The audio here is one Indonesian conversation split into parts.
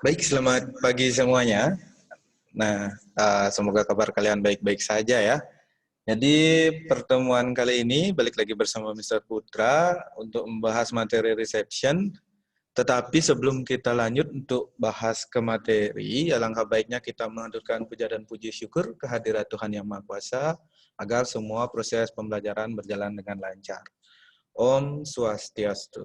Baik, selamat pagi semuanya. Nah, semoga kabar kalian baik-baik saja ya. Jadi pertemuan kali ini balik lagi bersama Mr. Putra untuk membahas materi reception. Tetapi sebelum kita lanjut untuk bahas ke materi, alangkah baiknya kita mengaturkan puja dan puji syukur kehadirat Tuhan Yang Maha Kuasa agar semua proses pembelajaran berjalan dengan lancar. Om Swastiastu.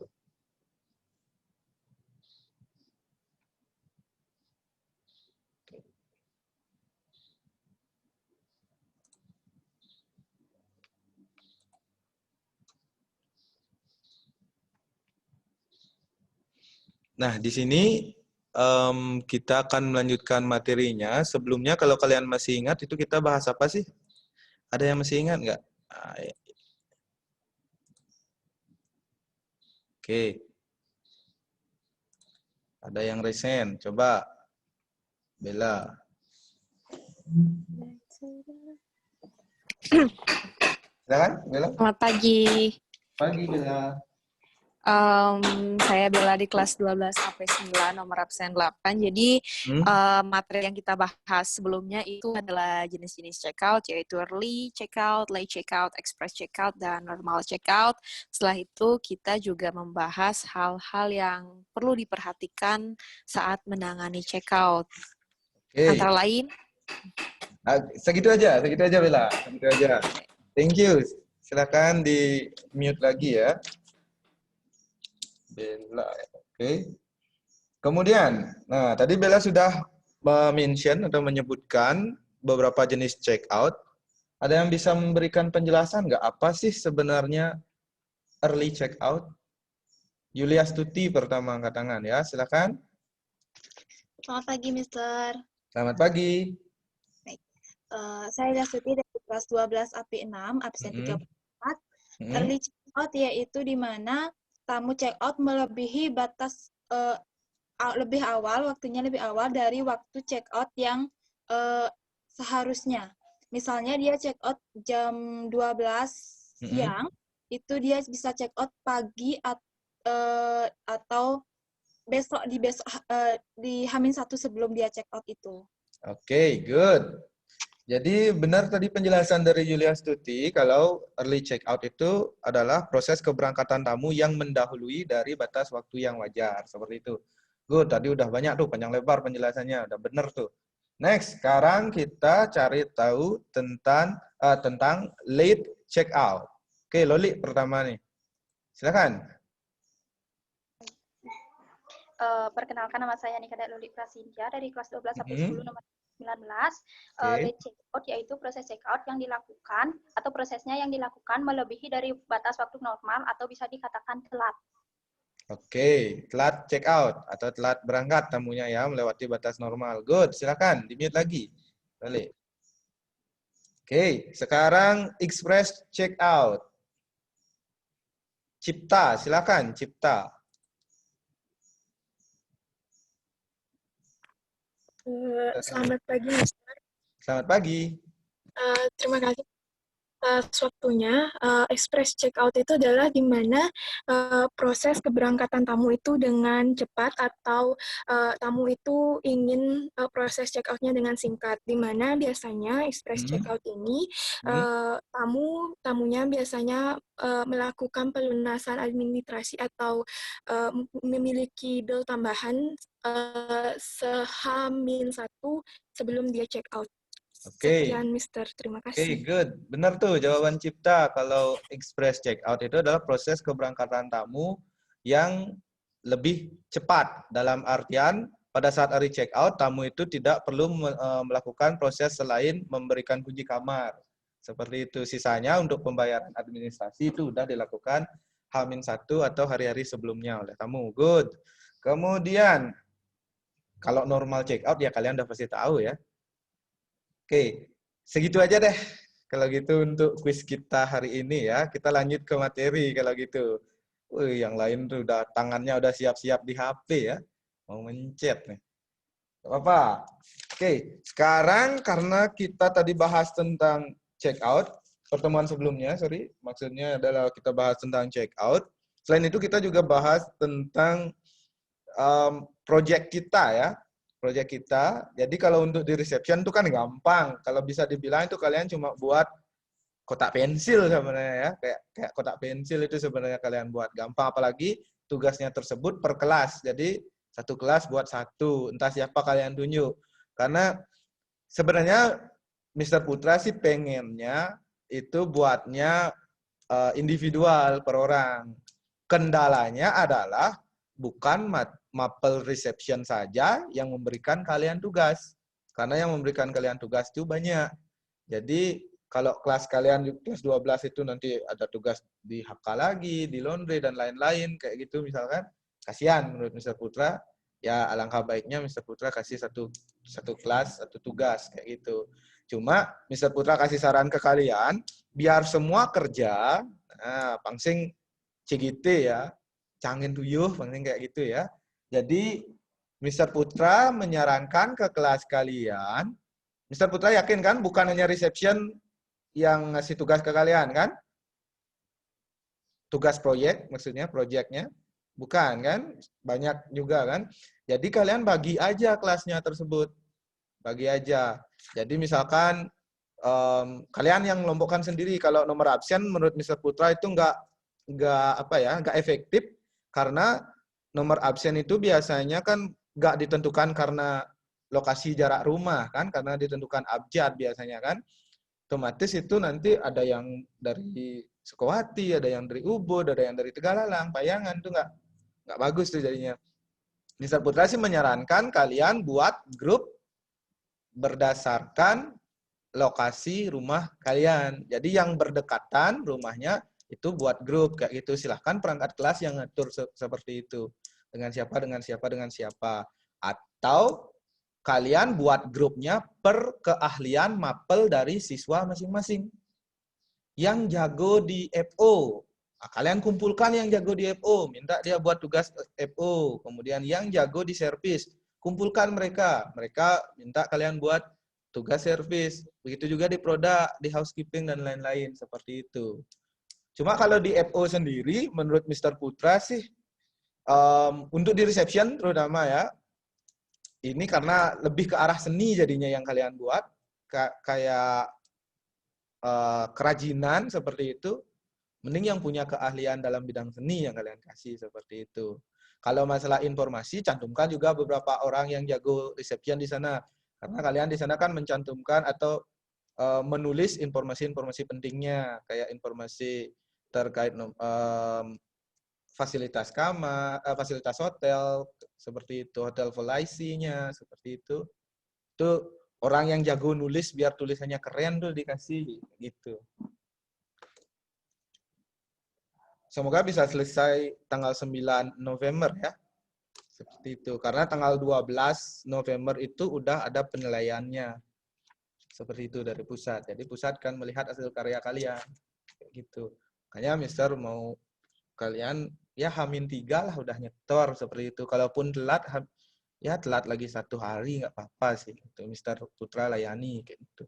Nah, di sini kita akan melanjutkan materinya. Sebelumnya, kalau kalian masih ingat, itu kita bahas apa sih? Ada yang masih ingat nggak? Oke. Ada yang resen? Coba. Bella. Silakan, Bella. Selamat pagi. Pagi, Bella. Saya Bella di kelas 12 AP9 nomor absen 8. Jadi materi yang kita bahas sebelumnya itu adalah jenis-jenis checkout, yaitu early checkout, late checkout, express checkout, dan normal checkout. Setelah itu kita juga membahas hal-hal yang perlu diperhatikan saat menangani checkout. Antara lain segitu aja Bella. Segitu aja. Thank you. Silakan di mute lagi ya. Bella, oke. Kemudian, nah tadi Bella sudah mention atau menyebutkan beberapa jenis checkout. Ada yang bisa memberikan penjelasan nggak apa sih sebenarnya early checkout? Yulia Stuti pertama angkat tangan ya, silakan. Selamat pagi, Mister. Selamat pagi. Baik. Saya Yulia Stuti dari kelas 12 AP6, absen 34. Early checkout yaitu di mana tamu checkout melebihi batas lebih awal, waktunya lebih awal dari waktu checkout yang seharusnya. Misalnya dia checkout jam 12 siang, itu dia bisa checkout pagi atau besok di H-1 sebelum dia check out itu. Oke, good. Jadi benar tadi penjelasan dari Yulia Stuti kalau early check out itu adalah proses keberangkatan tamu yang mendahului dari batas waktu yang wajar, seperti itu. Good, tadi udah banyak tuh panjang lebar penjelasannya, udah benar tuh. Next, sekarang kita cari tahu tentang late check out. Oke, Loli pertama nih. Silakan. Perkenalkan, nama saya Nikada Luli Prasinja dari kelas 12 sampai 10 nomor 19. Late checkout yaitu proses checkout yang dilakukan atau prosesnya yang dilakukan melebihi dari batas waktu normal atau bisa dikatakan telat. Oke, telat check out atau telat berangkat tamunya ya melewati batas normal. Good, silakan di-mute lagi. Balik. Oke, sekarang express check out. Cipta, silakan Cipta. Selamat pagi, Mister. Selamat pagi. Terima kasih atas waktunya. Express checkout itu adalah di mana proses keberangkatan tamu itu dengan cepat atau tamu itu ingin proses checkoutnya dengan singkat. Di mana biasanya express checkout ini tamunya biasanya melakukan pelunasan administrasi atau memiliki bill tambahan H-1 sebelum dia check out. Oke. Sekian, Mister. Terima kasih. Oke, good. Benar tuh jawaban Cipta. Kalau express check out itu adalah proses keberangkatan tamu yang lebih cepat. Dalam artian, pada saat hari check out, tamu itu tidak perlu melakukan proses selain memberikan kunci kamar. Seperti itu. Sisanya untuk pembayaran administrasi itu sudah dilakukan H-1 atau hari-hari sebelumnya oleh tamu. Good. Kemudian, kalau normal check out ya kalian udah pasti tahu ya. Oke, segitu aja deh. Kalau gitu untuk kuis kita hari ini ya. Kita lanjut ke materi kalau gitu. Wih, yang lain tuh udah tangannya udah siap-siap di HP ya. Mau mencet nih. Gak apa-apa. Oke, sekarang karena kita tadi bahas tentang check out, pertemuan sebelumnya, maksudnya adalah kita bahas tentang check out. Selain itu kita juga bahas tentang project kita ya. Project kita. Jadi kalau untuk di reception itu kan gampang. Kalau bisa dibilang itu kalian cuma buat kotak pensil sebenarnya ya. Kayak kotak pensil itu sebenarnya kalian buat gampang. Apalagi tugasnya tersebut per kelas. Jadi satu kelas buat satu. Entah siapa kalian tunjuk. Karena sebenarnya Mr. Putra sih pengennya itu buatnya individual per orang. Kendalanya adalah bukan mapel reception saja yang memberikan kalian tugas. Karena yang memberikan kalian tugas itu banyak. Jadi kalau kelas kalian di kelas 12 itu nanti ada tugas di HK lagi, di laundry dan lain-lain kayak gitu misalkan. Kasihan menurut Mr. Putra. Ya alangkah baiknya Mr. Putra kasih satu kelas, satu tugas kayak gitu. Cuma Mr. Putra kasih saran ke kalian biar semua kerja, pangsing CGT ya, cangin tuyuh, pangsing kayak gitu ya. Jadi Mr. Putra menyarankan ke kelas kalian, Mr. Putra yakin kan bukan hanya reception yang ngasih tugas ke kalian kan? Tugas proyek maksudnya, proyeknya. Bukan kan? Banyak juga kan? Jadi kalian bagi aja kelasnya tersebut. Bagi aja. Jadi misalkan kalian yang melompokkan sendiri. Kalau nomor absen menurut Mr. Putra itu nggak efektif karena nomor absen itu biasanya kan nggak ditentukan karena lokasi jarak rumah kan, karena ditentukan abjad biasanya kan. Otomatis itu nanti ada yang dari Sukawati, ada yang dari Ubud, ada yang dari Tegalalang, Payangan itu nggak bagus tuh jadinya. Mr. Putra sih menyarankan kalian buat grup berdasarkan lokasi rumah kalian. Jadi yang berdekatan rumahnya itu buat grup kayak gitu. Silahkan perangkat kelas yang ngatur seperti itu. Dengan siapa, dengan siapa, dengan siapa. Atau kalian buat grupnya per keahlian mapel dari siswa masing-masing. Yang jago di FO. Nah, kalian kumpulkan yang jago di FO. Minta dia buat tugas FO. Kemudian yang jago di servis. Kumpulkan mereka. Mereka minta kalian buat tugas servis. Begitu juga di produk, di housekeeping, dan lain-lain. Seperti itu. Cuma kalau di FO sendiri, menurut Mr. Putra sih, untuk di reception terutama ya, ini karena lebih ke arah seni jadinya yang kalian buat. Kayak kerajinan seperti itu. Mending yang punya keahlian dalam bidang seni yang kalian kasih seperti itu. Kalau masalah informasi, cantumkan juga beberapa orang yang jago reception di sana. Karena kalian di sana kan mencantumkan atau menulis informasi-informasi pentingnya, kayak informasi terkait fasilitas kamar, fasilitas hotel, seperti itu, hotel full IC-nya, seperti itu. Itu orang yang jago nulis biar tulisannya keren tuh dikasih gitu. Semoga bisa selesai tanggal 9 November ya. Seperti itu. Karena tanggal 12 November itu udah ada penilaiannya. Seperti itu dari pusat. Jadi pusat kan melihat hasil karya kalian. Kayak gitu. Makanya Mister mau kalian ya H-3 lah udah nyetor seperti itu. Kalaupun telat, ya telat lagi 1 hari nggak apa-apa sih. Itu Mister Putra layani kayak gitu.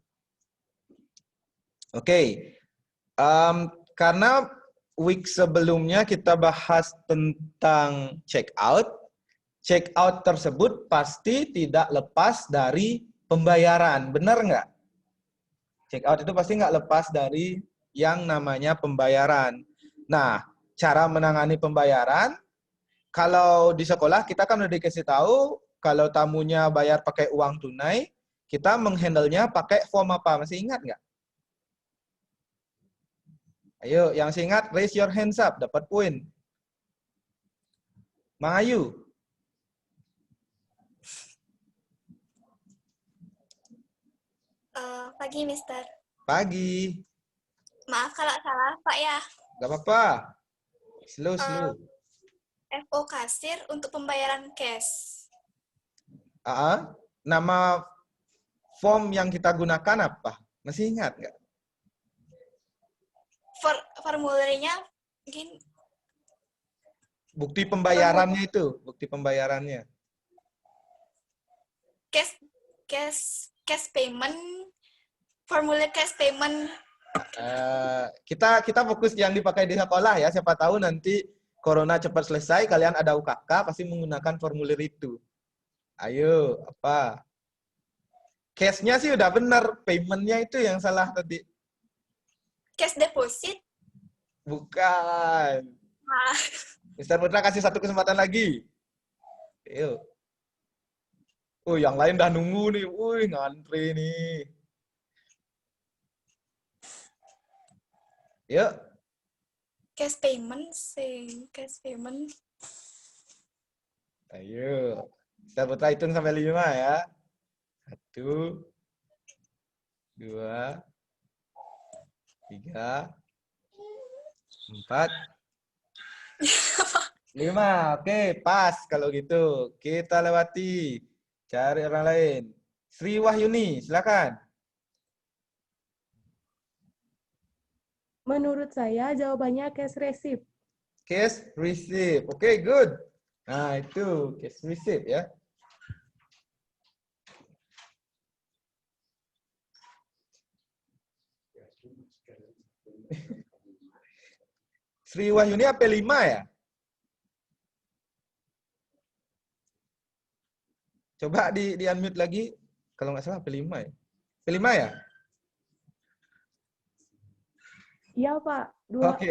Oke. Karena week sebelumnya kita bahas tentang check out. Check out tersebut pasti tidak lepas dari pembayaran. Benar nggak? Check out itu pasti nggak lepas dari yang namanya pembayaran. Nah, cara menangani pembayaran, kalau di sekolah kita kan udah dikasih tahu, kalau tamunya bayar pakai uang tunai, kita menghandle-nya pakai form apa? Masih ingat nggak? Ayo, yang ingat, raise your hands up, dapat poin. Mahayu. Pagi, Mister. Pagi. Maaf kalau salah, Pak ya. Gak apa-apa. Slow. FO kasir untuk pembayaran cash. Nama form yang kita gunakan apa? Masih ingat nggak? Formulirnya mungkin Bukti pembayarannya itu, bukti pembayarannya. Cash payment, formulir cash payment. Kita fokus yang dipakai di sekolah ya. Siapa tahu nanti corona cepat selesai, kalian ada UKK pasti menggunakan formulir itu. Ayo, apa? Cash-nya sih udah benar, payment-nya itu yang salah tadi. Cash deposit. Bukan. Ah, Mister Putra kasih satu kesempatan lagi. Yuk. Oh, yang lain dah nunggu nih. Wih, ngantri nih. Yuk. cash payment sih. Cash payment. Ayo. Mister Putra hitung sampai 5 ya. 1, 2, 3, 4, 5. Oke, pas kalau gitu. Kita lewati. Cari orang lain. Sri Wahyuni, silakan. Menurut saya jawabannya cash receipt. Cash receipt. Oke, good. Nah, itu cash receipt ya. Sri Wahyuni apa 5 ya? Coba di unmute lagi. Kalau nggak salah apa 5 ya? P5 ya? Iya, Pak. Oke.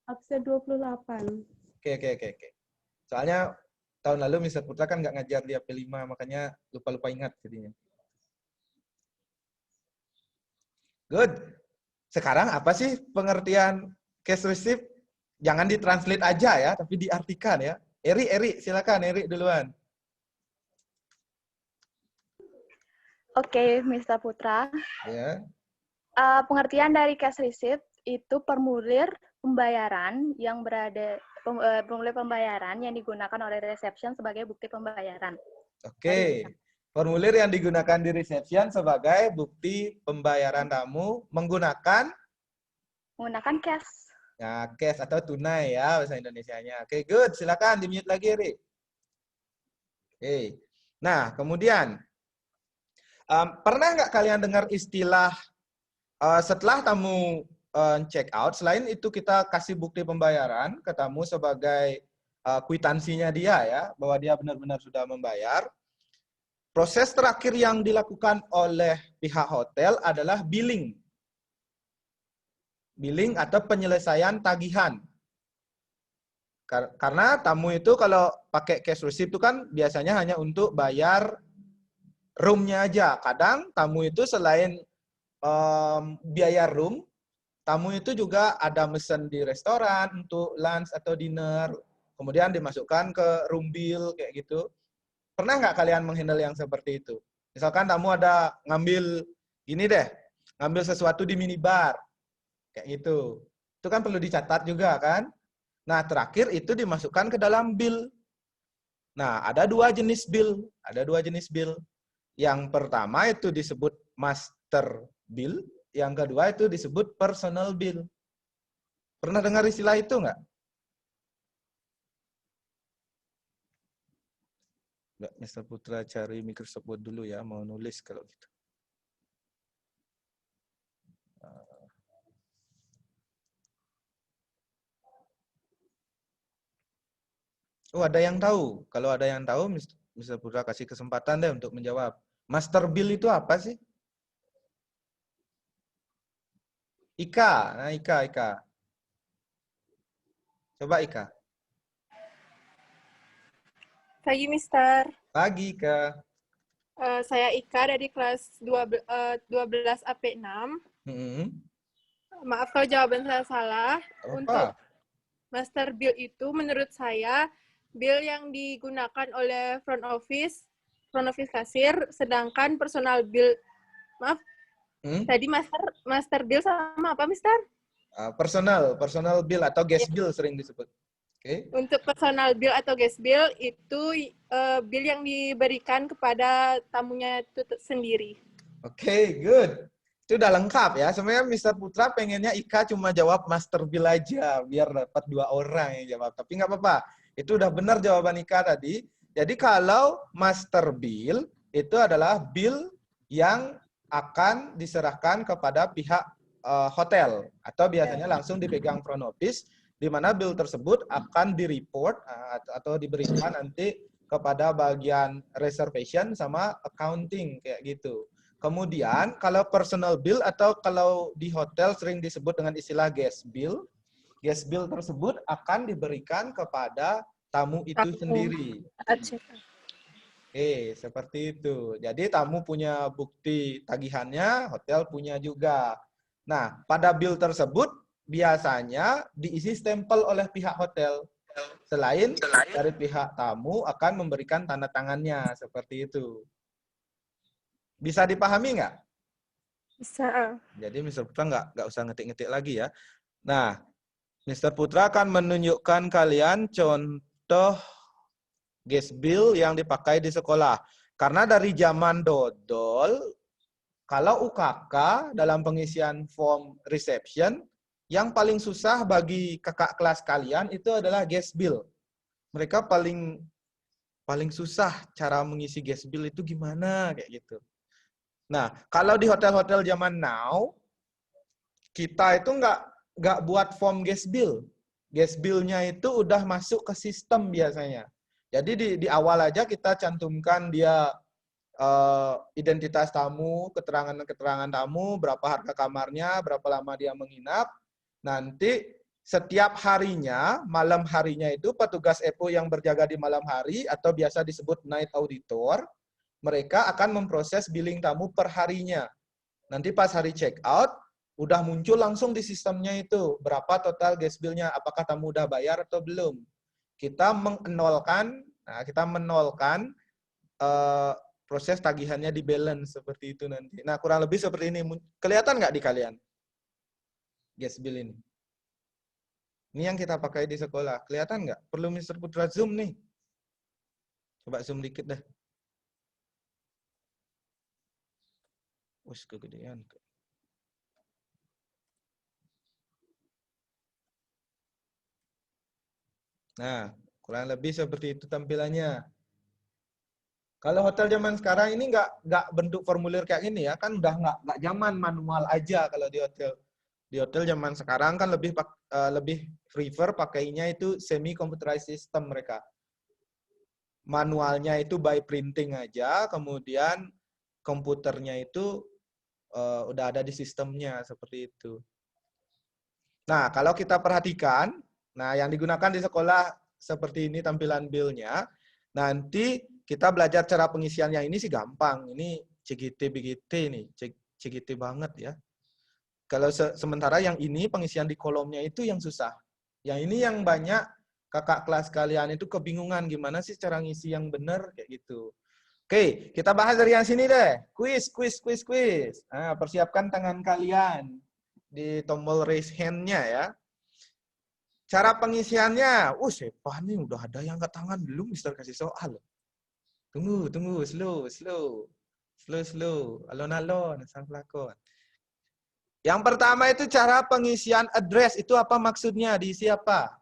Absen 28. Oke. Soalnya tahun lalu Mr. Putra kan nggak ngajar dia P5, makanya lupa-lupa ingat jadinya. Good. Sekarang apa sih pengertian cash receipt? Jangan ditranslate aja ya, tapi diartikan ya. Eri, silakan Eri duluan. Oke, Mr. Putra. Ya. Pengertian dari cash receipt itu formulir pembayaran yang formulir pembayaran yang digunakan oleh reception sebagai bukti pembayaran. Oke. Formulir yang digunakan di reception sebagai bukti pembayaran tamu menggunakan cash. ya, cash atau tunai ya bahasa Indonesianya. Oke, good. Silakan di-mute lagi, Eri. Oke. Nah, kemudian pernah nggak kalian dengar istilah setelah tamu check out, selain itu kita kasih bukti pembayaran ke tamu sebagai kwitansinya dia ya, bahwa dia benar-benar sudah membayar. Proses terakhir yang dilakukan oleh pihak hotel adalah billing. Billing atau penyelesaian tagihan. Karena tamu itu kalau pakai cash receipt itu kan biasanya hanya untuk bayar room-nya aja. Kadang tamu itu selain biaya room, tamu itu juga ada mesen di restoran untuk lunch atau dinner, kemudian dimasukkan ke room bill kayak gitu. Pernah nggak kalian menghandle yang seperti itu? Misalkan tamu ada ngambil ngambil sesuatu di minibar, kayak gitu. Itu kan perlu dicatat juga kan? Nah, terakhir itu dimasukkan ke dalam bill. Nah, ada dua jenis bill. Yang pertama itu disebut master bill, yang kedua itu disebut personal bill. Pernah dengar istilah itu nggak? Mr. Putra cari Microsoft Word dulu ya, mau nulis kalau gitu. Oh, ada yang tahu. Kalau ada yang tahu, Mr. Putra kasih kesempatan deh untuk menjawab. Master bill itu apa sih? Ika. Coba Ika. Pagi, Mister. Pagi, Ika. Saya Ika dari kelas 12 AP6. Maaf kalau jawaban saya salah. Apa? Untuk master bill itu menurut saya bill yang digunakan oleh front office kasir, sedangkan personal bill, tadi master bill sama apa, Mister? Personal bill atau guest bill sering disebut. Okay. Untuk personal bill atau guest bill itu bill yang diberikan kepada tamunya itu sendiri. Oke, good. Itu udah lengkap ya. Sebenarnya Mr. Putra pengennya Ika cuma jawab master bill aja, biar dapat 2 orang yang jawab. Tapi nggak apa-apa. Itu udah benar jawaban Ika tadi. Jadi kalau master bill itu adalah bill yang akan diserahkan kepada pihak hotel atau biasanya langsung dipegang front office, di mana bill tersebut akan direport atau diberikan nanti kepada bagian reservation sama accounting kayak gitu. Kemudian kalau personal bill atau kalau di hotel sering disebut dengan istilah guest bill tersebut akan diberikan kepada tamu itu sendiri. Seperti itu. Jadi tamu punya bukti tagihannya, hotel punya juga. Nah, pada bill tersebut biasanya diisi stempel oleh pihak hotel. Selain dari pihak tamu akan memberikan tanda tangannya seperti itu. Bisa dipahami nggak? Bisa. Jadi Mr. Putra nggak usah ngetik-ngetik lagi ya. Nah, Mr. Putra akan menunjukkan kalian contoh guest bill yang dipakai di sekolah. Karena dari zaman dodol, kalau UKK dalam pengisian form reception, yang paling susah bagi kakak kelas kalian itu adalah guest bill. Mereka paling susah cara mengisi guest bill itu gimana kayak gitu. Nah, kalau di hotel-hotel zaman now, kita itu nggak buat form guest bill. Guest bill-nya itu udah masuk ke sistem biasanya. Jadi di awal aja kita cantumkan dia identitas tamu, keterangan tamu, berapa harga kamarnya, berapa lama dia menginap. Nanti setiap harinya, malam harinya itu petugas EPO yang berjaga di malam hari atau biasa disebut night auditor, mereka akan memproses billing tamu per harinya. Nanti pas hari check out, udah muncul langsung di sistemnya itu berapa total guest bill-nya, apakah tamu udah bayar atau belum. Kita menolkan proses tagihannya di balance seperti itu nanti. Nah, kurang lebih seperti ini. Kelihatan nggak di kalian? Guest bill ini. Ini yang kita pakai di sekolah. Kelihatan nggak? Perlu Mr. Putra zoom nih. Coba zoom dikit dah. Wih, kegedean. Nah, kurang lebih seperti itu tampilannya. Kalau hotel zaman sekarang ini nggak bentuk formulir kayak gini ya, kan udah nggak zaman manual aja kalau di hotel. Di hotel zaman sekarang kan lebih prefer pakainya itu semi computerized system mereka. Manualnya itu by printing aja, kemudian komputernya itu udah ada di sistemnya seperti itu. Nah, kalau kita perhatikan, nah yang digunakan di sekolah seperti ini tampilan bill-nya. Nanti kita belajar cara pengisian yang ini sih gampang. Ini CGT-BGT nih, CGT banget ya. Kalau sementara yang ini pengisian di kolomnya itu yang susah. Yang ini yang banyak kakak kelas kalian itu kebingungan gimana sih cara ngisi yang benar kayak gitu. Oke, kita bahas dari yang sini deh. Quiz. Nah, persiapkan tangan kalian di tombol raise hand-nya ya. Cara pengisiannya, sepah nih udah ada yang angkat tangan belum Mister kasih soal. Tunggu, slow. Alon-alon, sang pelakon. Yang pertama itu cara pengisian address, itu apa maksudnya? Diisi apa?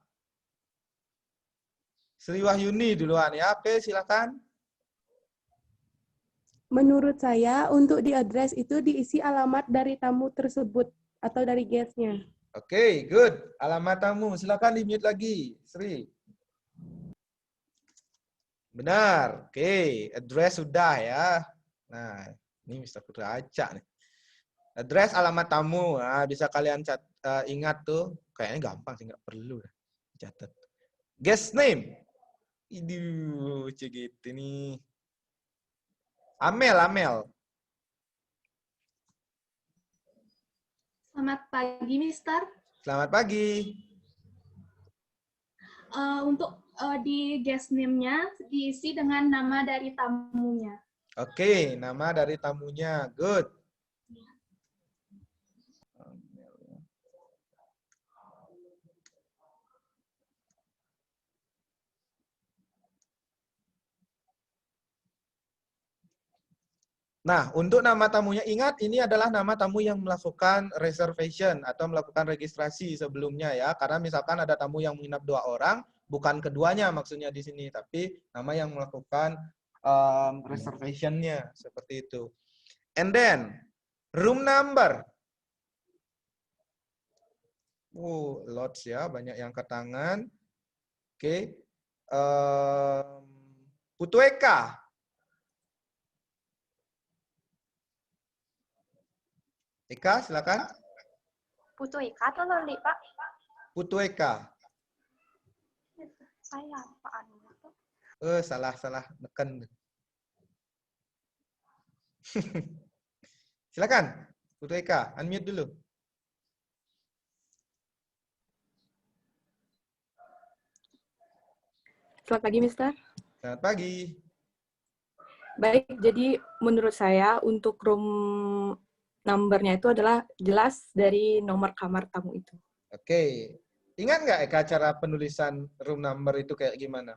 Sri Wahyuni duluan ya, oke silakan. Menurut saya, untuk di address itu diisi alamat dari tamu tersebut atau dari guest-nya. Oke, good. Alamat tamu, silakan di-mute lagi, Sri. Benar, oke. Address sudah ya. Nah, ini Mr. Putra acak nih. Address alamat tamu, nah, bisa kalian ingat tuh. Kayaknya gampang sih, nggak perlu catat. Guest name. Iduh, gitu nih. Amel. Selamat pagi, Mister. Selamat pagi. Untuk di guest name-nya diisi dengan nama dari tamunya. Oke, nama dari tamunya. Good. Nah, untuk nama tamunya, ingat ini adalah nama tamu yang melakukan reservation atau melakukan registrasi sebelumnya ya. Karena misalkan ada tamu yang menginap 2 orang, bukan keduanya maksudnya di sini, tapi nama yang melakukan reservation-nya seperti itu. And then, room number. Lots ya, banyak yang angkat tangan. Oke. Putu Eka. Eka, silakan. Putu Eka atau Loli, Pak? Putu Eka. Saya apaan? Salah neken. Silakan, Putu Eka, unmute dulu. Selamat pagi, Mister. Selamat pagi. Baik, jadi menurut saya untuk room number-nya itu adalah jelas dari nomor kamar tamu itu. Oke. Ingat nggak Eka cara penulisan room number itu kayak gimana?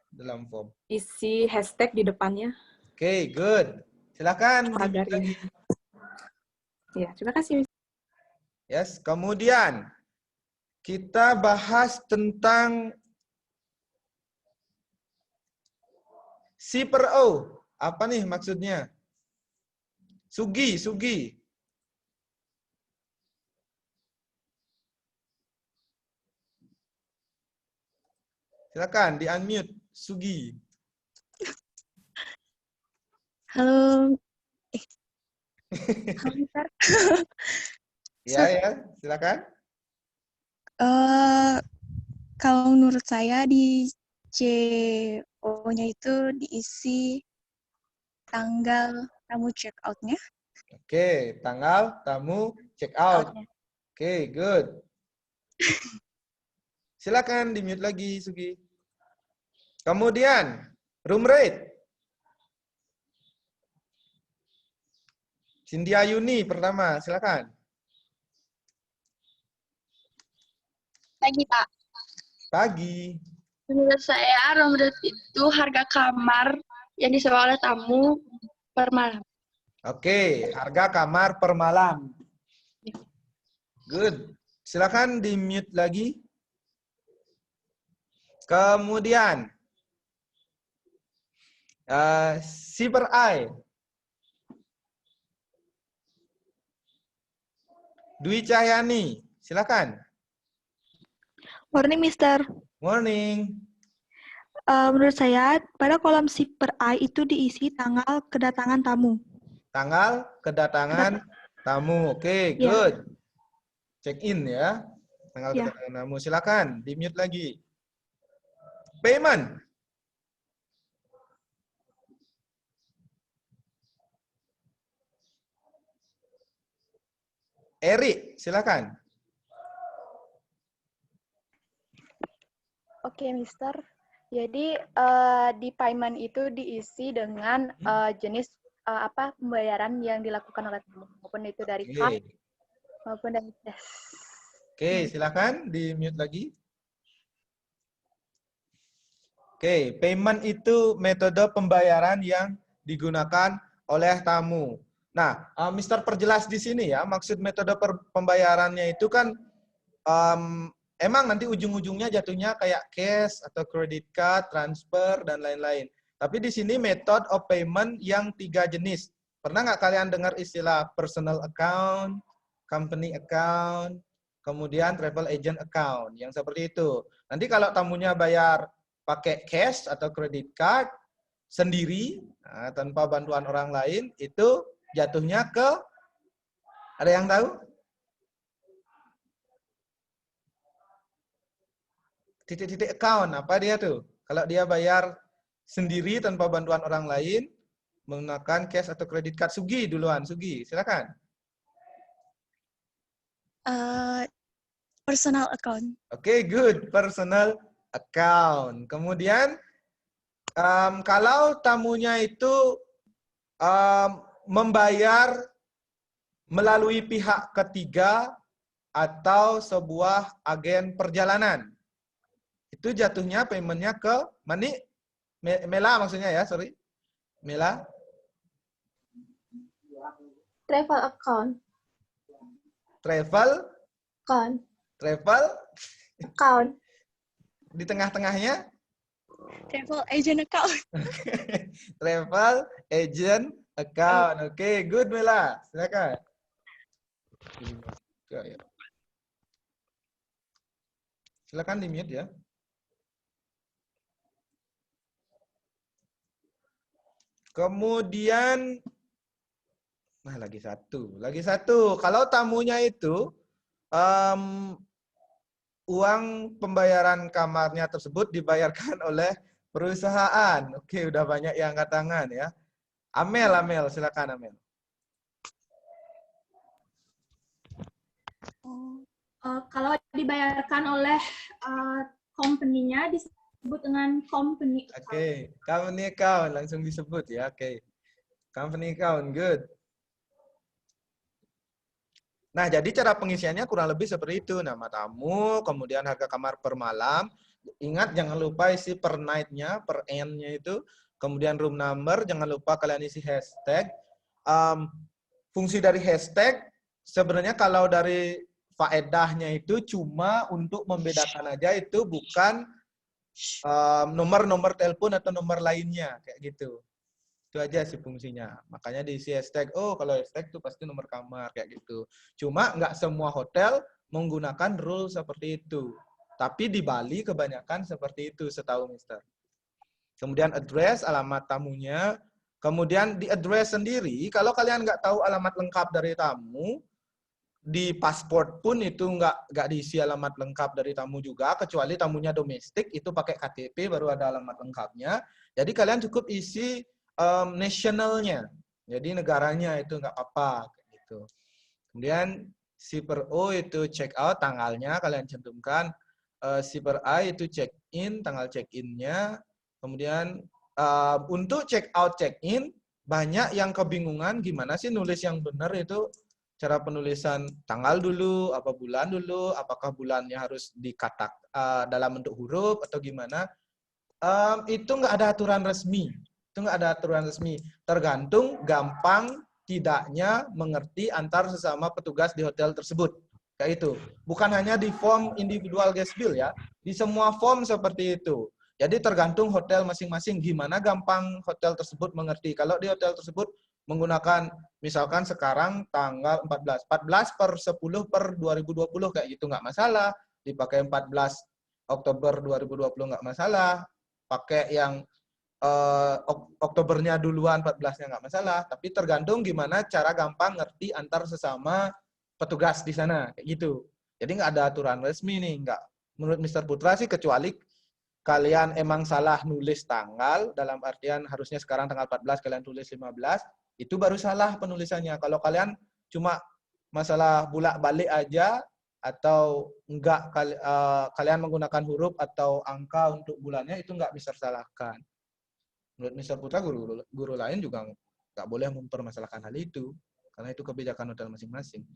Dalam form. Isi hashtag di depannya. Oke, good. Silakan. Pagar ini. Ya, terima kasih, Mister. Yes, kemudian kita bahas tentang C per O. Apa nih maksudnya? Sugi. Silakan di-unmute, Sugi. Halo. Halo, Mister. Ya, silakan. Kalau menurut saya di CO-nya itu diisi tanggal tamu check out-nya. Oke, tanggal tamu check out. Oke, good. Silakan di-mute lagi, Sugi. Kemudian, room rate. Cynthia Yuni pertama, silakan. Pagi, Pak. Pagi. Menurut saya, room rate itu harga kamar yang disewa oleh tamu per malam. Oke, harga kamar per malam. Good. Silakan di-mute lagi. Kemudian, C per I. Dwi Cahyani, silakan. Morning, Mister. Morning. Menurut saya, pada kolom C per I itu diisi tanggal kedatangan tamu. Tanggal kedatangan tamu. Oke, Ya. good. Check in ya. Tanggal Ya. kedatangan tamu. Silakan, di-mute lagi. Payment. Erik, silakan. Oke, Mister. Jadi di payment itu diisi dengan jenis pembayaran yang dilakukan oleh tamu, maupun itu dari card maupun dari cash. Oke, silakan di-mute lagi. Oke, payment itu metode pembayaran yang digunakan oleh tamu. Nah, Mister perjelas di sini ya, maksud metode pembayarannya itu kan emang nanti ujung-ujungnya jatuhnya kayak cash atau credit card, transfer, dan lain-lain. Tapi di sini method of payment yang 3 jenis. Pernah nggak kalian dengar istilah personal account, company account, kemudian travel agent account, yang seperti itu. Nanti kalau tamunya bayar pakai cash atau credit card sendiri, tanpa bantuan orang lain, itu jatuhnya ke, ada yang tahu? Titik-titik account, apa dia tuh? Kalau dia bayar sendiri tanpa bantuan orang lain, menggunakan cash atau credit card. Sugi duluan, Sugi, silakan. Personal account. Oke, good. Personal account. Kemudian, kalau tamunya itu membayar melalui pihak ketiga atau sebuah agen perjalanan, itu jatuhnya paymentnya ke Mela maksudnya ya, sorry. Mela? Travel account. Travel? Account. Travel? Account. Di tengah-tengahnya? Travel agent account. Travel agent account. Oke, good Mela. Silakan. Silakan di-mute ya. Kemudian, nah lagi satu. Kalau tamunya itu uang pembayaran kamarnya tersebut dibayarkan oleh perusahaan. Oke, udah banyak yang angkat tangan ya. Amel, silakan Amel. Kalau dibayarkan oleh company-nya disebut dengan company account. Oke, company account langsung disebut ya. Oke. Company account, good. Nah, jadi cara pengisiannya kurang lebih seperti itu. Nama tamu, kemudian harga kamar per malam. Ingat, jangan lupa isi per night-nya, per N-nya itu. Kemudian room number, jangan lupa kalian isi hashtag. Fungsi dari hashtag, sebenarnya kalau dari faedahnya itu cuma untuk membedakan aja, itu bukan nomor telepon atau nomor lainnya, kayak gitu. Itu aja sih fungsinya. Makanya diisi hashtag, oh kalau hashtag itu pasti nomor kamar, kayak gitu. Cuma nggak semua hotel menggunakan rule seperti itu. Tapi di Bali kebanyakan seperti itu, setahu Mister. Kemudian address, alamat tamunya. Kemudian di address sendiri, kalau kalian nggak tahu alamat lengkap dari tamu, di pasport pun itu nggak diisi alamat lengkap dari tamu juga, kecuali tamunya domestik, itu pakai KTP baru ada alamat lengkapnya. Jadi kalian cukup isi nationalnya, jadi negaranya itu nggak apa-apa gitu. Kemudian si per O itu check out, tanggalnya kalian cantumkan. Si per I itu check in, tanggal check in-nya. Kemudian untuk check out check in banyak yang kebingungan gimana sih nulis yang benar itu. Cara penulisan tanggal dulu, apa bulan dulu, apakah bulannya harus dikatak dalam bentuk huruf atau gimana. Itu nggak ada aturan resmi. Tergantung gampang tidaknya mengerti antar sesama petugas di hotel tersebut. Kayak itu. Bukan hanya di form individual guest bill ya, di semua form seperti itu. Jadi tergantung hotel masing-masing gimana gampang hotel tersebut mengerti. Kalau di hotel tersebut menggunakan misalkan sekarang tanggal 14 per 10 per 2020 kayak gitu nggak masalah. Dipakai 14 Oktober 2020 nggak masalah. Pakai yang Oktobernya duluan 14-nya nggak masalah, tapi tergantung gimana cara gampang ngerti antar sesama petugas di sana kayak gitu. Jadi nggak ada aturan resmi nih, nggak. Menurut Mr. Putra sih, kecuali kalian emang salah nulis tanggal, dalam artian harusnya sekarang tanggal 14 kalian tulis 15, itu baru salah penulisannya. Kalau kalian cuma masalah bolak-balik aja atau enggak kalian menggunakan huruf atau angka untuk bulannya, itu nggak bisa salahkan. Menurut Mr. Putra, guru lain juga nggak boleh mempermasalahkan hal itu, karena itu kebijakan hotel masing-masing.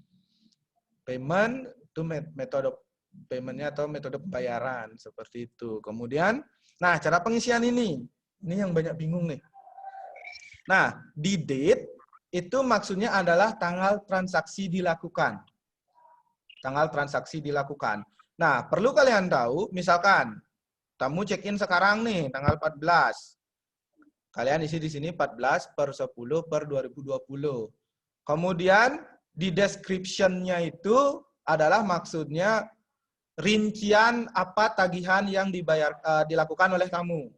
Payment itu metode paymentnya atau metode pembayaran seperti itu. Kemudian, nah cara pengisian ini yang banyak bingung nih. Nah, di date itu maksudnya adalah tanggal transaksi dilakukan. Tanggal transaksi dilakukan. Nah, perlu kalian tahu, misalkan tamu check-in sekarang nih, tanggal 14. Kalian isi di sini 14 per 10 per 2020. Kemudian di description-nya itu adalah maksudnya rincian apa tagihan yang dilakukan oleh tamu.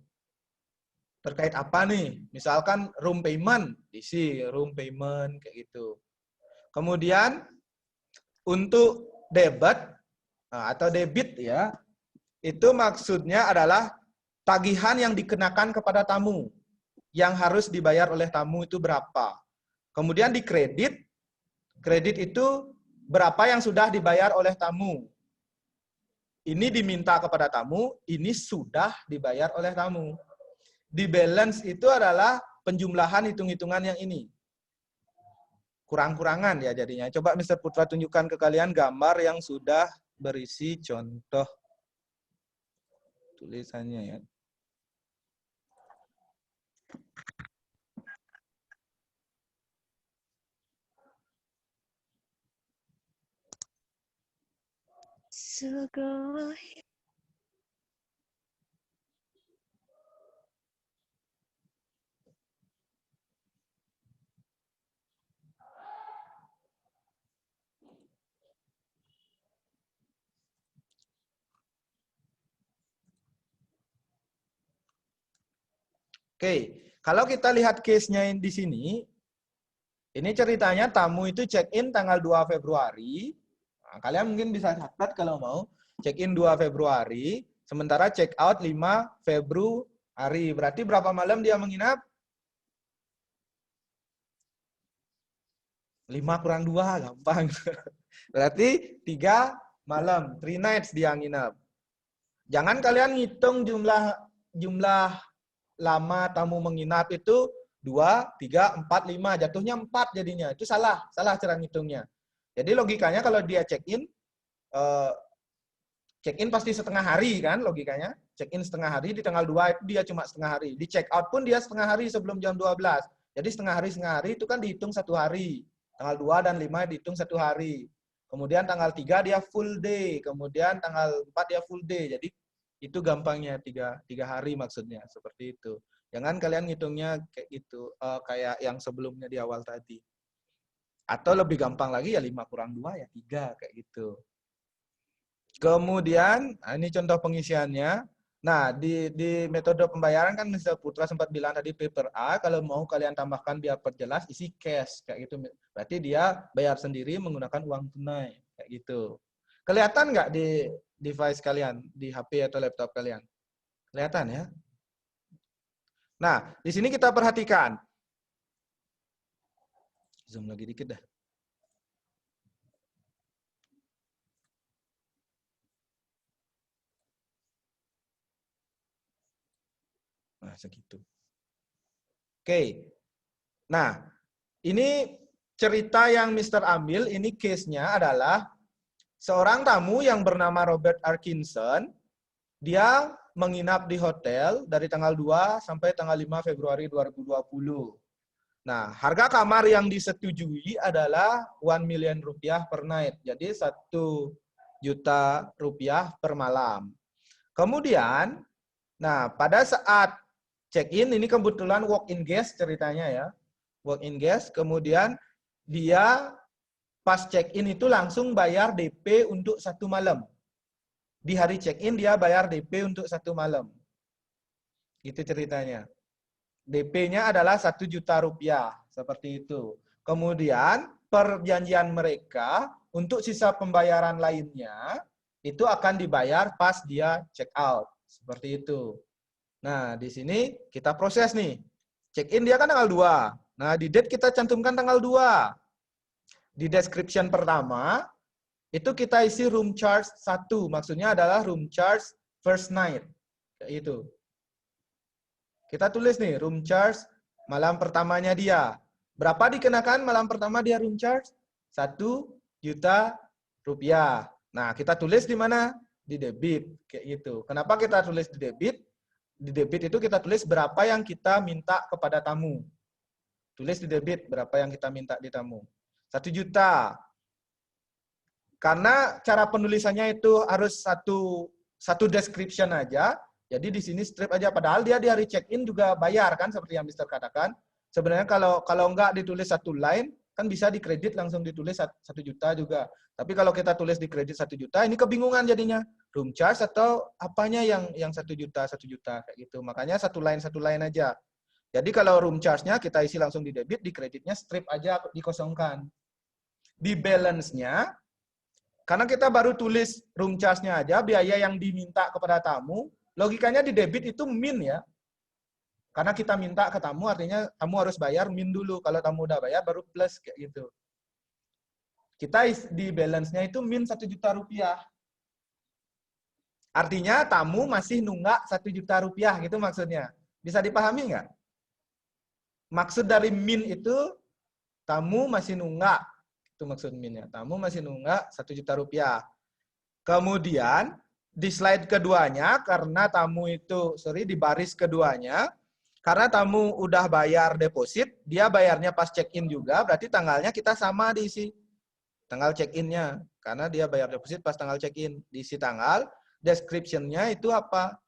Terkait apa nih? Misalkan room payment, isi room payment kayak gitu. Kemudian untuk debit atau debit ya, itu maksudnya adalah tagihan yang dikenakan kepada tamu. Yang harus dibayar oleh tamu itu berapa. Kemudian di kredit itu berapa yang sudah dibayar oleh tamu. Ini diminta kepada tamu, ini sudah dibayar oleh tamu. Di balance itu adalah penjumlahan hitung-hitungan yang ini. Kurang-kurangan ya jadinya. Coba Mr. Putra tunjukkan ke kalian gambar yang sudah berisi contoh tulisannya ya. Oke, Kalau kita lihat case-nya di sini, ini ceritanya tamu itu check-in tanggal 2 Februari. Nah, kalian mungkin bisa catat kalau mau. Check-in 2 Februari, sementara check-out 5 Februari. Berarti berapa malam dia menginap? 5 kurang 2, gampang. Berarti 3 malam, 3 nights dia nginap. Jangan kalian ngitung jumlah lama tamu menginap itu 2, 3, 4, 5. Jatuhnya 4 jadinya. Itu salah cara ngitungnya. Jadi logikanya kalau dia check-in pasti setengah hari kan logikanya. Check-in setengah hari, di tanggal 2 itu dia cuma setengah hari. Di check-out pun dia setengah hari sebelum jam 12. Jadi setengah hari itu kan dihitung 1 hari. Tanggal 2 dan 5 dihitung 1 hari. Kemudian tanggal 3 dia full day. Kemudian tanggal 4 dia full day. Jadi itu gampangnya 3 hari maksudnya. Seperti itu. Jangan kalian ngitungnya kayak gitu. Kayak yang sebelumnya di awal tadi. Atau lebih gampang lagi ya 5 kurang 2 ya 3 kayak gitu. Kemudian, ini contoh pengisiannya. Nah, di metode pembayaran kan Mr. Putra sempat bilang tadi paper A, kalau mau kalian tambahkan biar perjelas, isi cash, kayak gitu. Berarti dia bayar sendiri menggunakan uang tunai, kayak gitu. Kelihatan nggak di device kalian, di HP atau laptop kalian? Kelihatan ya? Nah, di sini kita perhatikan. Zoom lagi dikit dah. Nah, segitu. Oke. Nah, ini cerita yang Mr. ambil, ini case-nya adalah seorang tamu yang bernama Robert Atkinson, dia menginap di hotel dari tanggal 2 sampai tanggal 5 Februari 2020. Nah, harga kamar yang disetujui adalah 1 million rupiah per night. Jadi 1 juta rupiah per malam. Kemudian, nah pada saat check-in, ini kebetulan walk-in guest ceritanya ya. Walk-in guest, kemudian dia pas check-in itu langsung bayar DP untuk 1 malam. Di hari check-in dia bayar DP untuk 1 malam. Itu ceritanya. DP-nya adalah 1 juta rupiah. Seperti itu. Kemudian perjanjian mereka untuk sisa pembayaran lainnya itu akan dibayar pas dia check-out. Seperti itu. Nah, di sini kita proses nih. Check-in dia kan tanggal 2. Nah, di date kita cantumkan tanggal 2. Di description pertama, itu kita isi room charge 1. Maksudnya adalah room charge first night. Kayak itu. Kita tulis nih, room charge malam pertamanya dia. Berapa dikenakan malam pertama dia room charge? 1 juta rupiah. Nah, kita tulis di mana? Di debit. Kayak gitu. Kenapa kita tulis di debit? Di debit itu kita tulis berapa yang kita minta kepada tamu. Tulis di debit berapa yang kita minta di tamu. 1 juta. Karena cara penulisannya itu harus satu description aja. Jadi di sini strip aja. Padahal dia di hari check-in juga bayar kan seperti yang Mister katakan. Sebenarnya kalau enggak ditulis 1 line kan bisa dikredit langsung ditulis 1 juta juga. Tapi kalau kita tulis di kredit 1 juta, ini kebingungan jadinya. Room charge atau apanya yang 1 juta kayak gitu. Makanya satu line aja. Jadi kalau room charge-nya kita isi langsung di debit, di kreditnya strip aja dikosongkan. Di balance-nya, karena kita baru tulis room charge-nya aja, biaya yang diminta kepada tamu, logikanya di debit itu min ya. Karena kita minta ke tamu, artinya tamu harus bayar min dulu. Kalau tamu udah bayar, baru plus kayak gitu. Kita di balance-nya itu min 1 juta rupiah. Artinya tamu masih nunggak 1 juta rupiah gitu maksudnya. Bisa dipahami nggak? Maksud dari min itu tamu masih nunggak. Itu maksud minnya. Tamu masih nunggak 1 juta rupiah. Kemudian di slide keduanya karena tamu itu, di baris keduanya, karena tamu udah bayar deposit, dia bayarnya pas check-in juga, berarti tanggalnya kita sama diisi. Tanggal check-in-nya. Karena dia bayar deposit pas tanggal check-in. Diisi tanggal. Description-nya itu apa?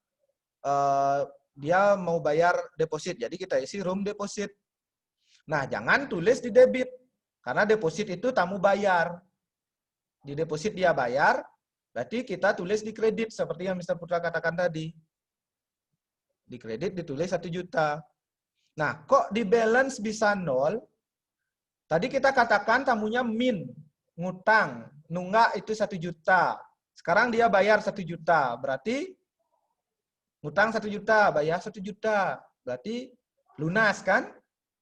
Dia mau bayar deposit. Jadi kita isi room deposit. Nah, jangan tulis di debit. Karena deposit itu tamu bayar. Di deposit dia bayar, berarti kita tulis di kredit. Seperti yang Mr. Putra katakan tadi. Di kredit ditulis 1 juta. Nah, kok di balance bisa 0? Tadi kita katakan tamunya min, ngutang, nunggak itu 1 juta. Sekarang dia bayar 1 juta, berarti ngutang 1 juta, bayar 1 juta. Berarti lunas kan?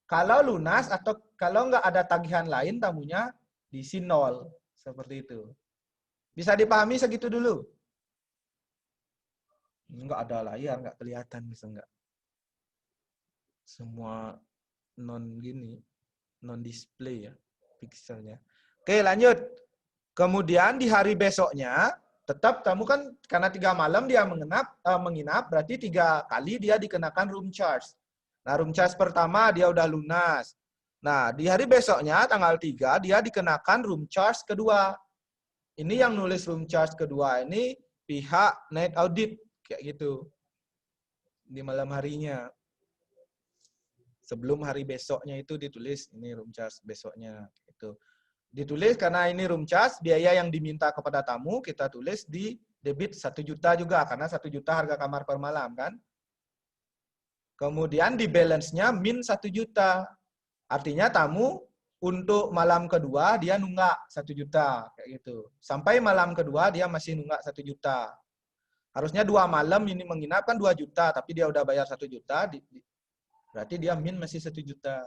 Kalau lunas atau kalau nggak ada tagihan lain, tamunya diisi 0. Seperti itu. Bisa dipahami segitu dulu? Nggak ada layar, nggak kelihatan, bisa nggak? Semua non display ya pixelnya. Oke, lanjut. Kemudian di hari besoknya tetap tamu kan karena 3 malam dia menginap berarti 3 kali dia dikenakan room charge. Nah, room charge pertama dia udah lunas. Nah, di hari besoknya tanggal 3 dia dikenakan room charge kedua. Ini yang nulis room charge kedua ini pihak night audit kayak gitu. Di malam harinya. Sebelum hari besoknya itu ditulis ini room charge besoknya itu. Ditulis karena ini room charge, biaya yang diminta kepada tamu kita tulis di debit 1 juta juga karena 1 juta harga kamar per malam kan. Kemudian di balance-nya min 1 juta. Artinya tamu untuk malam kedua dia nunggak 1 juta kayak gitu. Sampai malam kedua dia masih nunggak 1 juta. Harusnya 2 malam ini menginap kan 2 juta tapi dia udah bayar 1 juta. Berarti dia min masih 1 juta.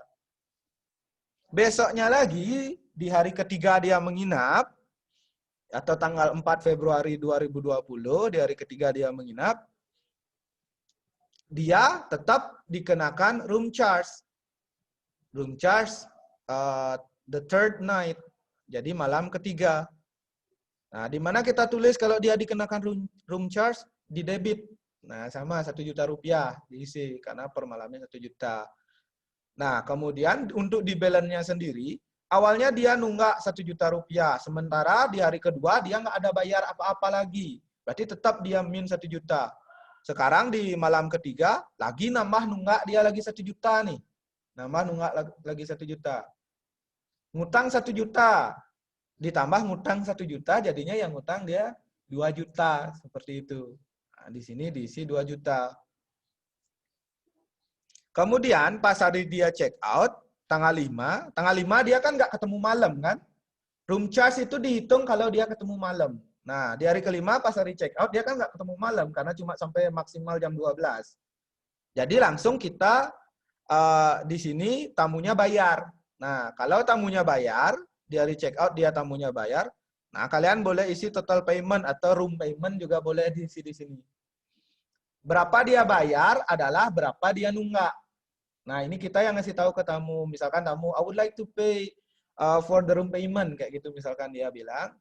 Besoknya lagi, di hari ketiga dia menginap, atau tanggal 4 Februari 2020, di hari ketiga dia menginap, dia tetap dikenakan room charge. Room charge the third night. Jadi malam ketiga. Nah, di mana kita tulis kalau dia dikenakan room charge? Di debit. Nah, sama 1 juta rupiah diisi karena per malamnya 1 juta. Nah, kemudian untuk di balance-nya sendiri, awalnya dia nunggak 1 juta rupiah. Sementara di hari kedua dia nggak ada bayar apa-apa lagi. Berarti tetap dia min 1 juta. Sekarang di malam ketiga, lagi nambah nunggak dia lagi 1 juta nih. Nambah nunggak lagi 1 juta. Ngutang 1 juta. Ditambah ngutang 1 juta, jadinya yang ngutang dia 2 juta. Seperti itu. Nah, di sini diisi 2 juta. Kemudian pas hari dia check out, tanggal 5 dia kan nggak ketemu malam kan? Room charge itu dihitung kalau dia ketemu malam. Nah, di hari kelima pas hari check out, dia kan nggak ketemu malam karena cuma sampai maksimal jam 12. Jadi langsung kita di sini tamunya bayar. Nah, kalau tamunya bayar, di hari check out dia tamunya bayar, nah kalian boleh isi total payment atau room payment juga boleh diisi di sini. Berapa dia bayar adalah berapa dia nunggak. Nah, ini kita yang ngasih tahu ke tamu. Misalkan tamu, I would like to pay for the room payment. Kayak gitu misalkan dia bilang.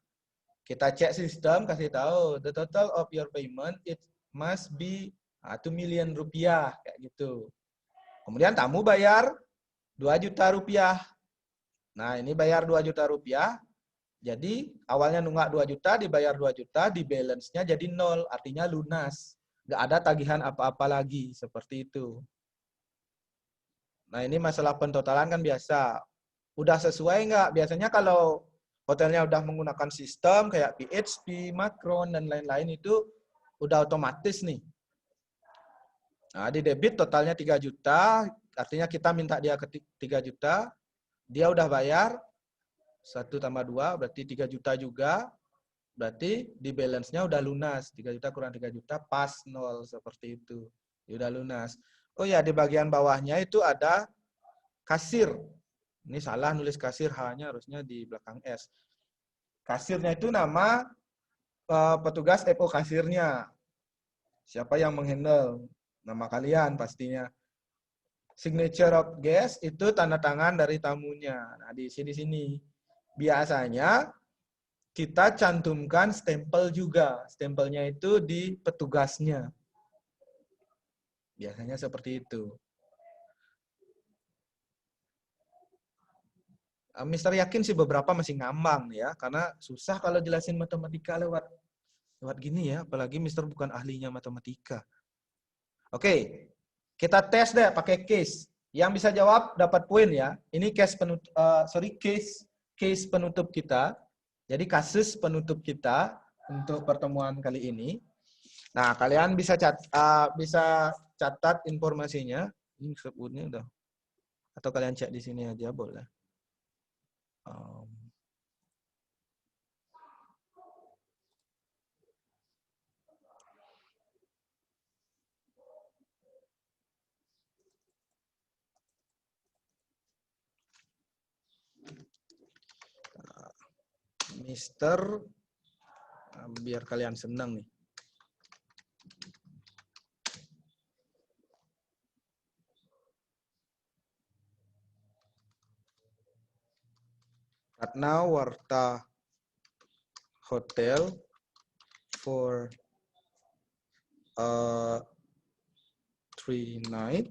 Kita cek sistem, kasih tahu, the total of your payment, it must be 2 million rupiah. Kayak gitu. Kemudian tamu bayar 2 juta rupiah. Nah, ini bayar 2 juta rupiah. Jadi, awalnya nunggak 2 juta, dibayar 2 juta, di balance-nya jadi 0. Artinya lunas. Nggak ada tagihan apa-apa lagi. Seperti itu. Nah, ini masalah pentotalan kan biasa. Udah sesuai nggak? Biasanya kalau hotelnya udah menggunakan sistem kayak PHP, Macron, dan lain-lain itu udah otomatis nih. Nah, di debit totalnya 3 juta. Artinya kita minta dia ke 3 juta. Dia udah bayar. 1 tambah 2 berarti 3 juta juga. Berarti di balance-nya udah lunas. 3 juta kurang 3 juta pas 0. Seperti itu. Ya udah lunas. Oh ya, di bagian bawahnya itu ada kasir. Ini salah nulis kasir, H-nya harusnya di belakang S. Kasirnya itu nama petugas FO kasirnya. Siapa yang menghandle? Nama kalian pastinya. Signature of guest itu tanda tangan dari tamunya. Nah, di sini. Biasanya kita cantumkan stempel juga. Stempelnya itu di petugasnya. Biasanya seperti itu. Mister yakin sih beberapa masih ngambang ya, karena susah kalau jelasin matematika lewat gini ya, apalagi Mister bukan ahlinya matematika. Oke, kita tes deh pakai case. Yang bisa jawab dapat poin ya. Ini case penutup kita. Jadi kasus penutup kita untuk pertemuan kali ini. Nah, kalian bisa catat informasinya. Ini sebutnya udah. Atau kalian cek di sini aja boleh. Mister, biar kalian senang nih. Ratna Warta Hotel for 3 night.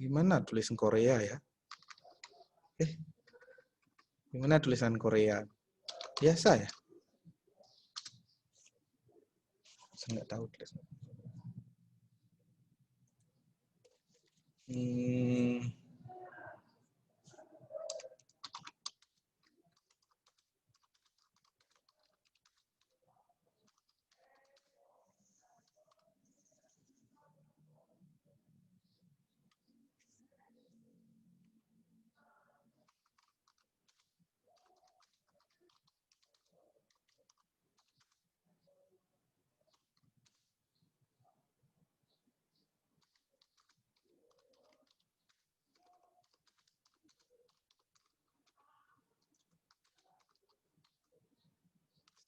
Gimana tulisan Korea ya? Gimana tulisan Korea? Biasa ya? Saya nggak tahu tulisan.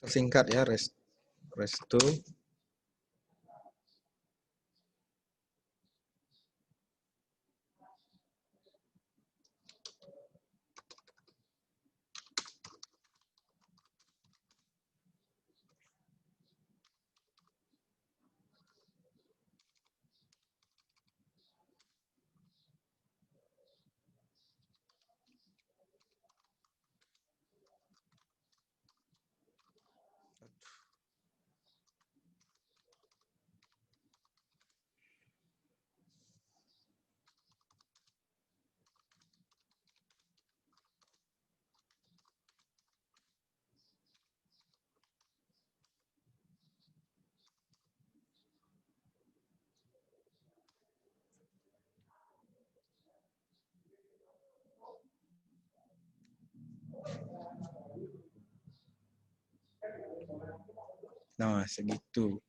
Tersingkat ya, restu. Nah, segitu.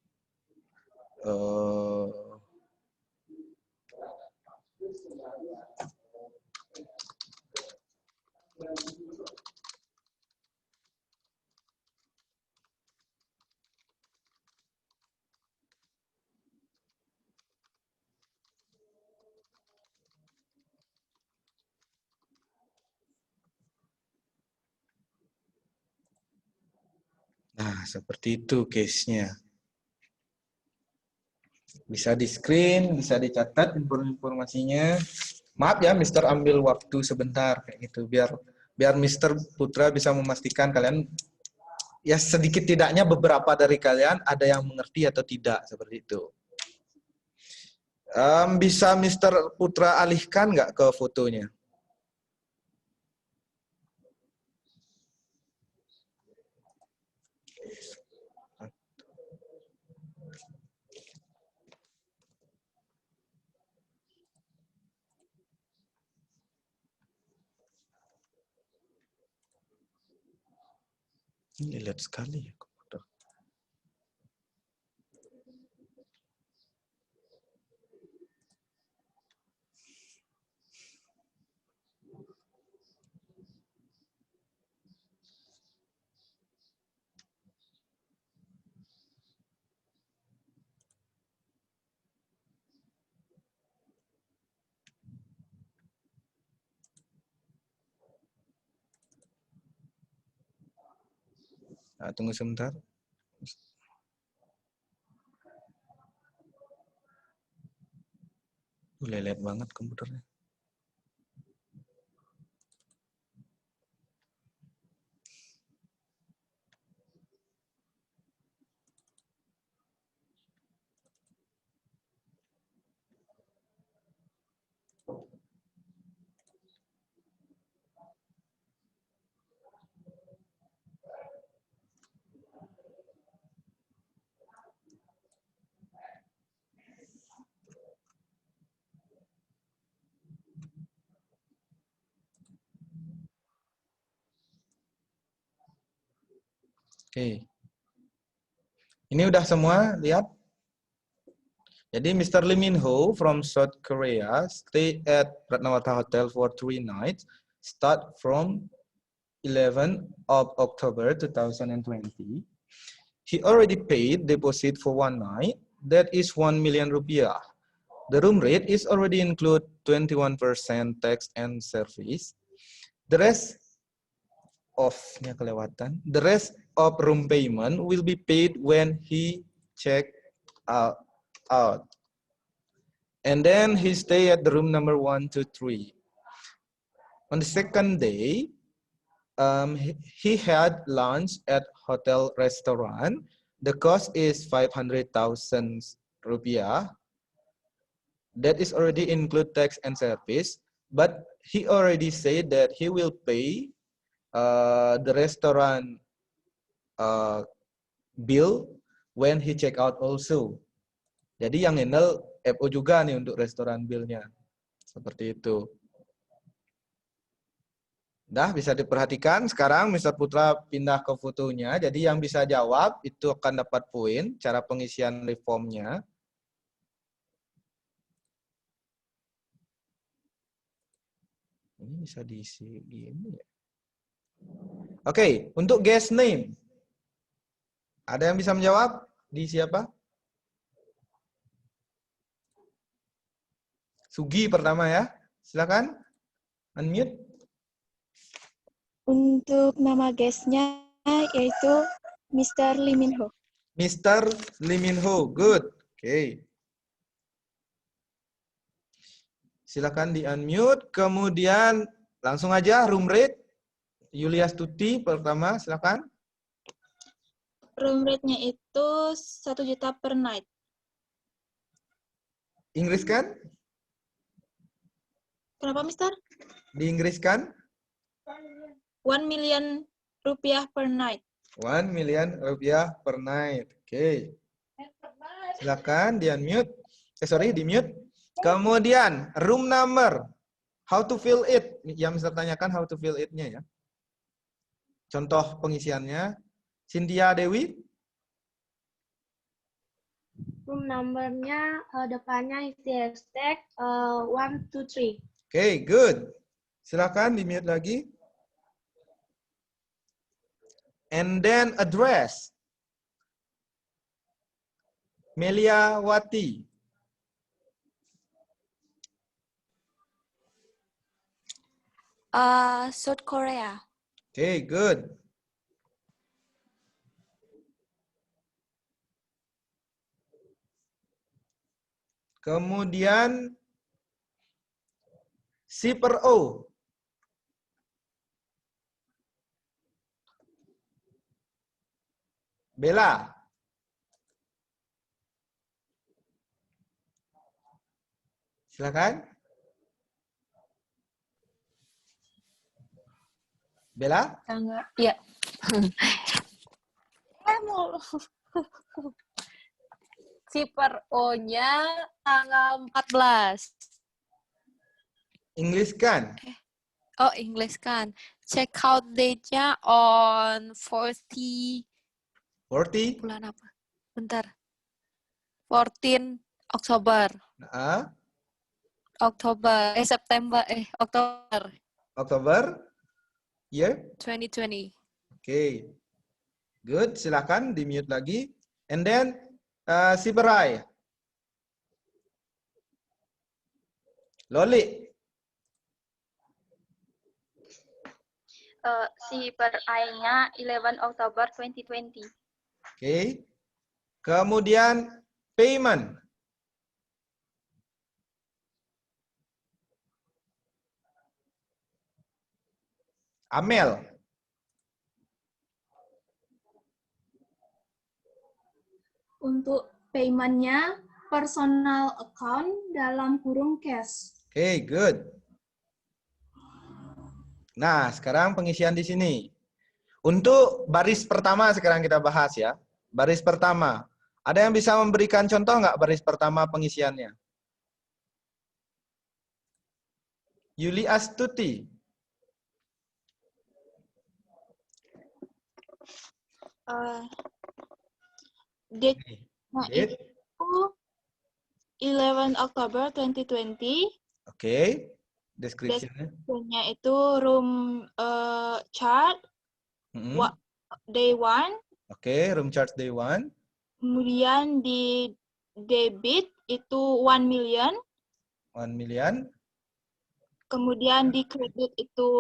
Nah, seperti itu case-nya. Bisa di-screen, bisa dicatat informasinya. Maaf ya, Mister ambil waktu sebentar kayak gitu biar Mister Putra bisa memastikan kalian ya sedikit tidaknya beberapa dari kalian ada yang mengerti atau tidak seperti itu. Bisa Mr. Putra alihkan nggak ke fotonya? Ini lihat sekali ya komputer. Nah, tunggu sebentar. Lelet banget komputernya. Oke. Ini udah semua, lihat. Jadi Mr. Lee Min Ho from South Korea stay at Ratnawata Hotel for 3 nights, start from 11 of October 2020. He already paid deposit for 1 night, that is 1 million rupiah. The room rate is already include 21% tax and service. The rest of room payment will be paid when he check out. And then he stay at the room number 1 to 3. On the second day, he had lunch at hotel restaurant. The cost is 500,000 rupiah. That is already include tax and service, but he already said that he will pay the restaurant bill when he check out also. Jadi yang handle FO juga nih untuk restoran bill-nya. Seperti itu. Dah bisa diperhatikan. Sekarang Mr. Putra pindah ke fotonya. Jadi yang bisa jawab itu akan dapat poin cara pengisian reformnya. Ini bisa diisi gini ya. Oke, untuk guest name. Ada yang bisa menjawab? Diisi apa? Sugi pertama ya. Silakan. Unmute. Untuk nama guestnya yaitu Mr. Lee Min Ho. Mr. Lee Min Ho. Good. Oke. Silakan di-unmute. Kemudian langsung aja room rate. Yulia Stuti pertama, silakan. Room rate-nya itu 1 juta per night. Inggris kan? Kenapa, Mister? Di Inggris kan? 1 million rupiah per night. 1 million rupiah per night. Oke. Silakan di-unmute. Di-mute. Kemudian room number. How to fill it? Yang Mister tanyakan how to fill it-nya ya. Contoh pengisiannya. Cynthia Dewi. Room number-nya depannya isi hashtag 1, 2, 3. Oke, good. Silakan di-mute lagi. And then address. Melia Wati. South Korea. Okay, good. Kemudian si per O. Bella. Silakan. Bella? Tanggal, ya. Si per O-nya tanggal 14. English kan? Oh, English kan. Check out date-nya on 40. 40? Bulan apa? Bentar. 14 Oktober. Oktober. Oktober? Year? 2020. Oke. Good. Silakan di-mute lagi. And then, si Berai. Loli. Si per I-nya 11 Oktober 2020. Oke. Kemudian payment. Amel. Untuk payment-nya personal account dalam kurung cash. Oke, good. Nah, sekarang pengisian di sini. Untuk baris pertama sekarang kita bahas ya. Baris pertama. Ada yang bisa memberikan contoh nggak baris pertama pengisiannya? Yuli Astuti. Date-nya itu 11 Oktober 2020. Oke. Description-nya. Description-nya itu room chart day 1. Oke, room charge day 1. Kemudian di debit itu 1 million. 1 million. Kemudian di kredit itu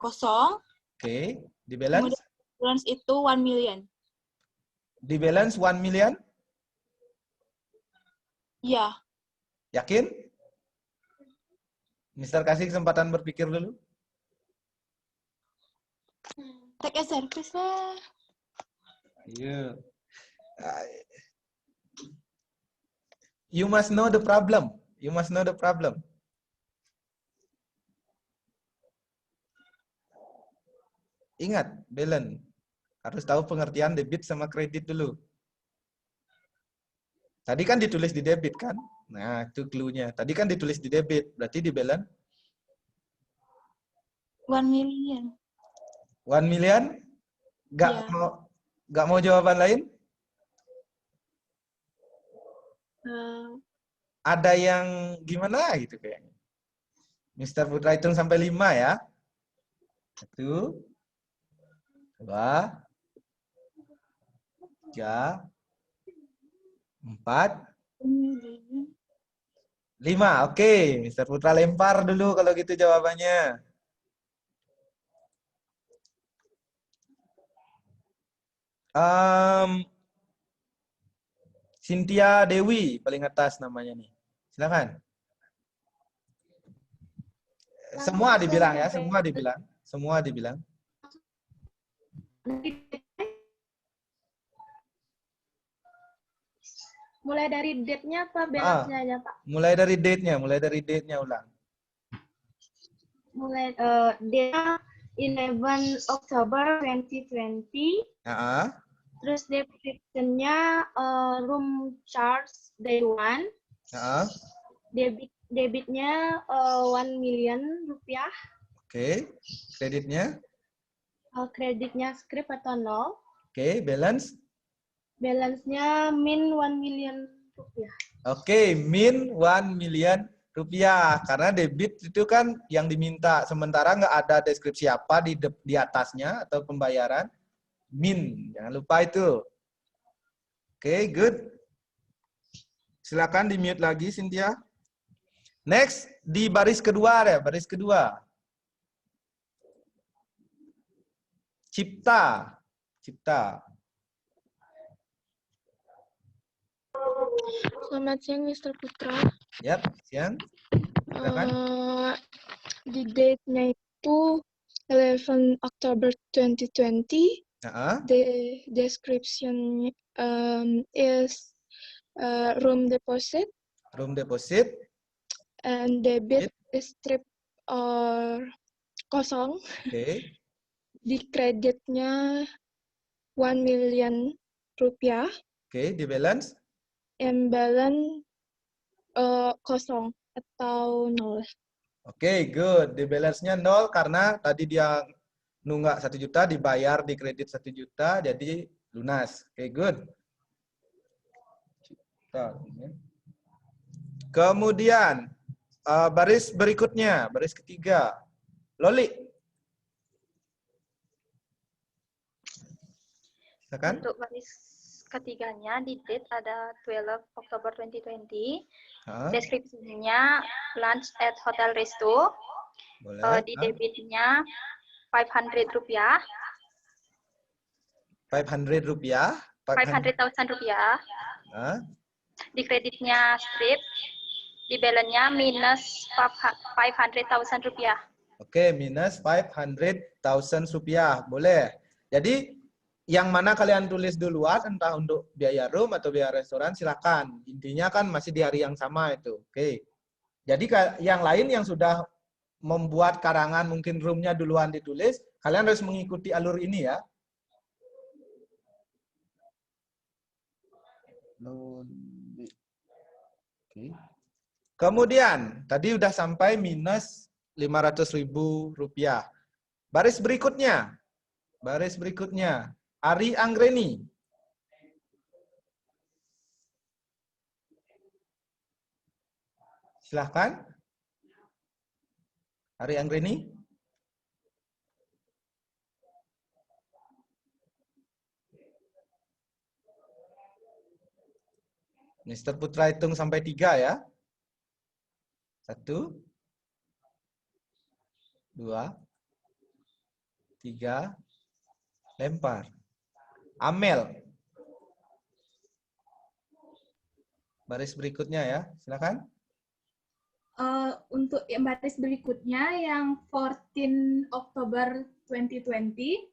kosong. Oke, di balance? Kemudian balance itu 1 million. Di balance 1 million? Ya. Yakin? Mister kasih kesempatan berpikir dulu. Take a service lah. Iya. You must know the problem. You must know the problem. Ingat, balance. Harus tahu pengertian debit sama kredit dulu. Tadi kan ditulis di debit kan? Nah, itu clue-nya. Tadi kan ditulis di debit, berarti di balance? 1 million. 1 million? Nggak mau jawaban lain? Ada yang gimana gitu kayaknya. Mister Putra hitung sampai 5 ya. 1, 2, 3, 4, 5. Oke, Mister Putra lempar dulu kalau gitu jawabannya. Cynthia Dewi paling atas namanya nih. Silakan. Semua dibilang ya, semua dibilang. Semua dibilang. Mulai dari date-nya apa balance-nya aja, Pak? Mulai dari date-nya ulang. Mulai date 11 Oktober 2020. Terus description-nya room charge day 1. Debitnya 1 million rupiah. Oke, kreditnya? Kreditnya script atau nol. Oke, balance? Balance-nya min 1 million rupiah. Oke, min 1 million rupiah. Karena debit itu kan yang diminta. Sementara nggak ada deskripsi apa di atasnya atau pembayaran. Min, jangan lupa itu. Oke, good. Silakan di-mute lagi, Cynthia. Next, di baris kedua ya, baris kedua. Cipta. Selamat siang, Mr. Putra. Yap, siang. Di date-nya itu 11 Oktober 2020. The description is room deposit. Room deposit. And debit strip or kosong. Oke. Di kreditnya 1 million rupiah. Oke, di balance? And balance kosong atau 0. Oke, good. Di balance-nya 0 karena tadi dia nunggak 1 juta, dibayar di kredit 1 juta, jadi lunas. Oke, good. Kemudian, baris berikutnya, baris ketiga. Loli. Silakan. Untuk baris ketiganya di date ada 12 Oktober 2020. Deskripsinya lunch at Hotel Resto. Boleh. Di debitnya 500 rupiah. 500 rupiah. 500.000 rupiah. Di kreditnya strip. Di balance-nya minus 500.000 rupiah. Oke, minus 500.000 rupiah. Boleh. Jadi, yang mana kalian tulis duluan, entah untuk biaya room atau biaya restoran, silakan. Intinya kan masih di hari yang sama itu. Oke. Jadi, yang lain yang sudah membuat karangan mungkin roomnya duluan ditulis, kalian harus mengikuti alur ini ya. Oke. Kemudian, tadi udah sampai minus 500.000 rupiah. Baris berikutnya. Baris berikutnya. Ari Anggreni. Silahkan. Ari Anggreni. Mr. Putra hitung sampai 3 ya. 1, 2, 3, lempar. Amel. Baris berikutnya ya, silakan. Untuk yang baris berikutnya yang 14 Oktober 2020,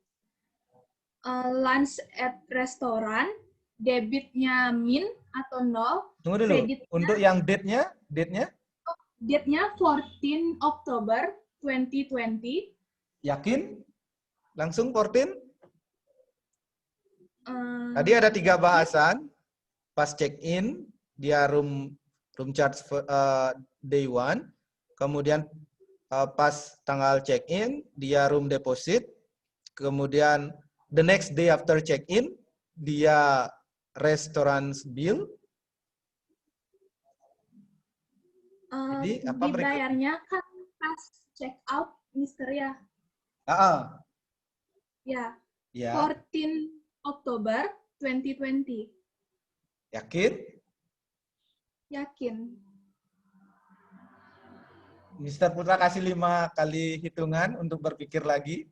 lunch at restoran, debitnya min atau 0. Tunggu dulu. Untuk yang date-nya? Date-nya 14 Oktober 2020. Yakin? Langsung 14? Tadi ada 3 bahasan. Pas check-in, dia room charge day 1. Kemudian pas tanggal check-in, dia room deposit. Kemudian the next day after check-in, dia restaurant bill. Jadi apa dibayarnya kan pas check out, Mister ya? Ya. 14 Oktober 2020. Yakin? Yakin. Mr. Putra kasih 5 kali hitungan untuk berpikir lagi.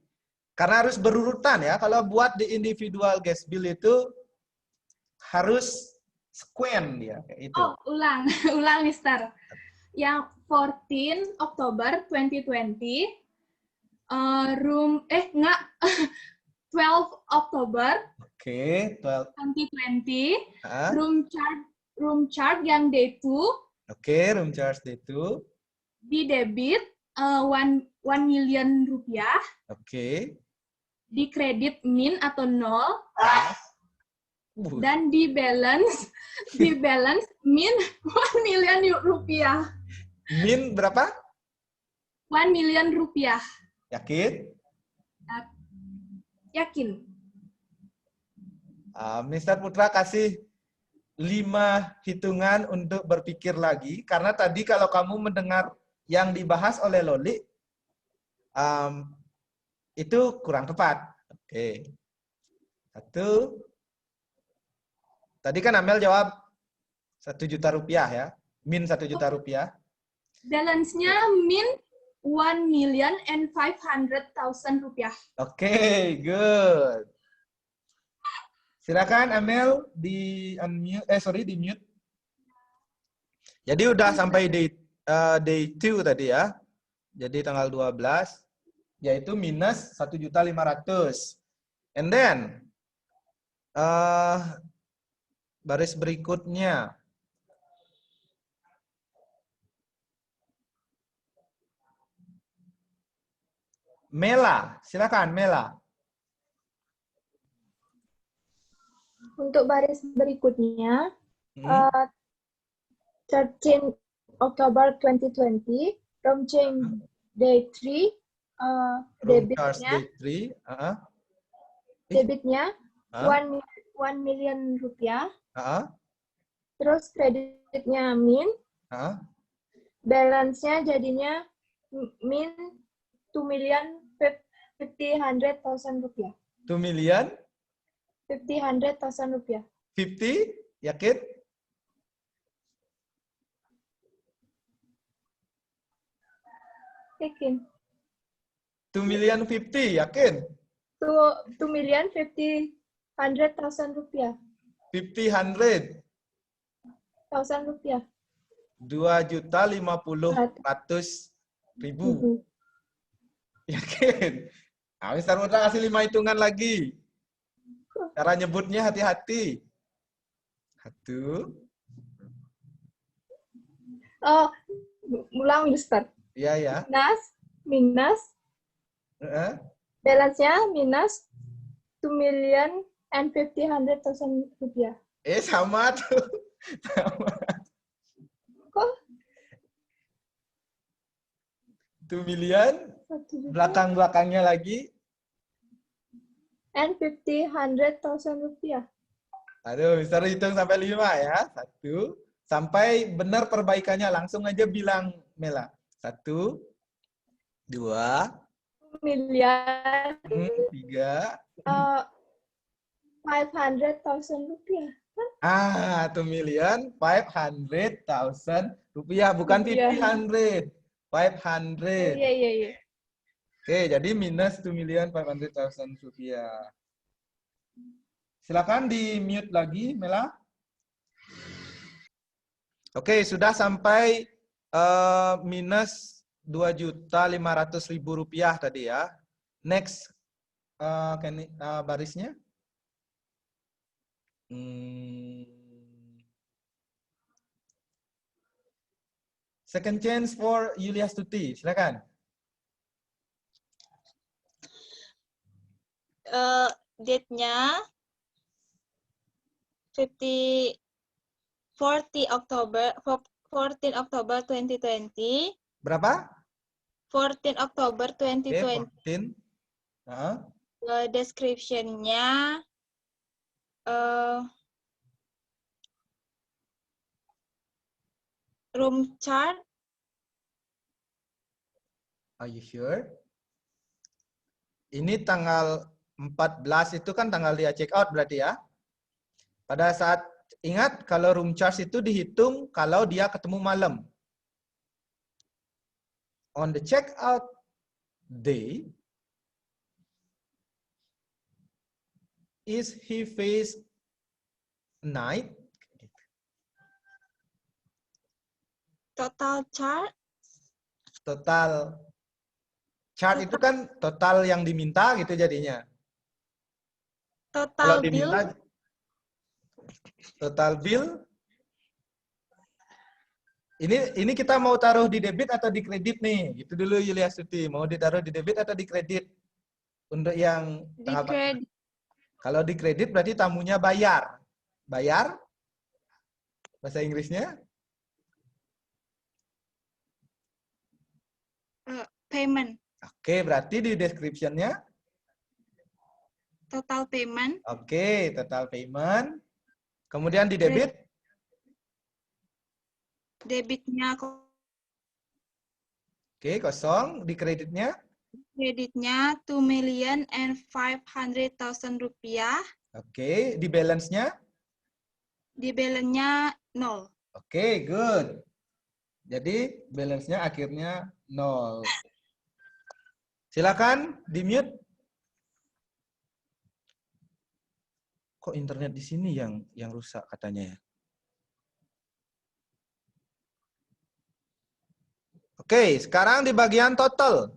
Karena harus berurutan ya. Kalau buat di individual guest bill itu harus sequen dia kayak itu. Oh, ulang Mister. Yang 14 Oktober 2020, room 12 Oktober 2020, room charge yang day 2. Oke, room charge day 2. Di debit 1 million rupiah. Oke. Di kredit min atau 0. Dan di balance min 1 million rupiah. Min berapa? 1 million rupiah. Yakin? Yakin. Mr. Putra kasih 5 hitungan untuk berpikir lagi. Karena tadi kalau kamu mendengar yang dibahas oleh Loli, itu kurang tepat. Oke. 1. Tadi kan Amel jawab 1 juta rupiah ya. Min 1 juta rupiah. Balance-nya min 1.500.000 rupiah. Oke, good. Silakan Amel di unmute, di mute. Jadi udah sampai day 2 tadi ya. Jadi tanggal 12 yaitu minus 1.500.000. And then baris berikutnya Mela, silakan Mela. Untuk baris berikutnya, 13 Oktober 2020, room change day 3, debitnya 1 million rupiah, terus kreditnya min, balance-nya jadinya min 2,50,000,000 rupiah. 2,50,000,000 rupiah. 50, yakin? Yakin. 2,50,000, yakin? 2,50,000,000 rupiah. 50,000. 1,000 rupiah. 2.050.000. Yakin? Nah, Mr. Putra kasih 5 hitungan lagi. Cara nyebutnya hati-hati. 1. Oh, ulang Mister. Iya ya. Minus. Balance-nya minus 2,50,000,000 rupiah. Sama tuh. Sama. Kok? 2 million. Belakang-belakangnya lagi. And 50,000,000 rupiah. Aduh, Mister hitung sampai 5 ya. 1. Sampai benar perbaikannya. Langsung aja bilang, Mela. 1, 2, miliar. 3. 500,000 rupiah. 2,500,000 rupiah. Bukan 500. 500. Iya. Oke, jadi minus 2,500,000 rupiah. Silakan di mute lagi, Mela. Oke, sudah sampai minus 2.500.000 rupiah tadi ya. Next, barisnya. Second chance for Yulia Stuti, silakan. Date-nya 14 Oktober 2020. Berapa? 14 Oktober 2020. 14. Description-nya room chart. Are you sure? Ini tanggal 14 itu kan tanggal dia check out berarti ya. Pada saat ingat kalau room charge itu dihitung kalau dia ketemu malam. On the check out day, is he face night? Total chart. Total chart itu kan total yang diminta gitu jadinya. Total bill. Total bill. Ini kita mau taruh di debit atau di kredit nih? Gitu dulu Yulia Stuti. Mau ditaruh di debit atau di kredit? Untuk yang di kredit. Kalau di kredit berarti tamunya bayar. Bayar? Bahasa Inggrisnya? Payment. Oke, berarti di description-nya? Total payment. Oke, total payment. Kemudian di debit? Debitnya. Oke, kosong. Di kreditnya? Kreditnya 2,500,000 rupiah. Oke, di balance-nya? Di balance-nya 0. Oke, good. Jadi balance-nya akhirnya 0. Silakan di mute. Kok internet di sini yang rusak katanya ya? Oke, sekarang di bagian total.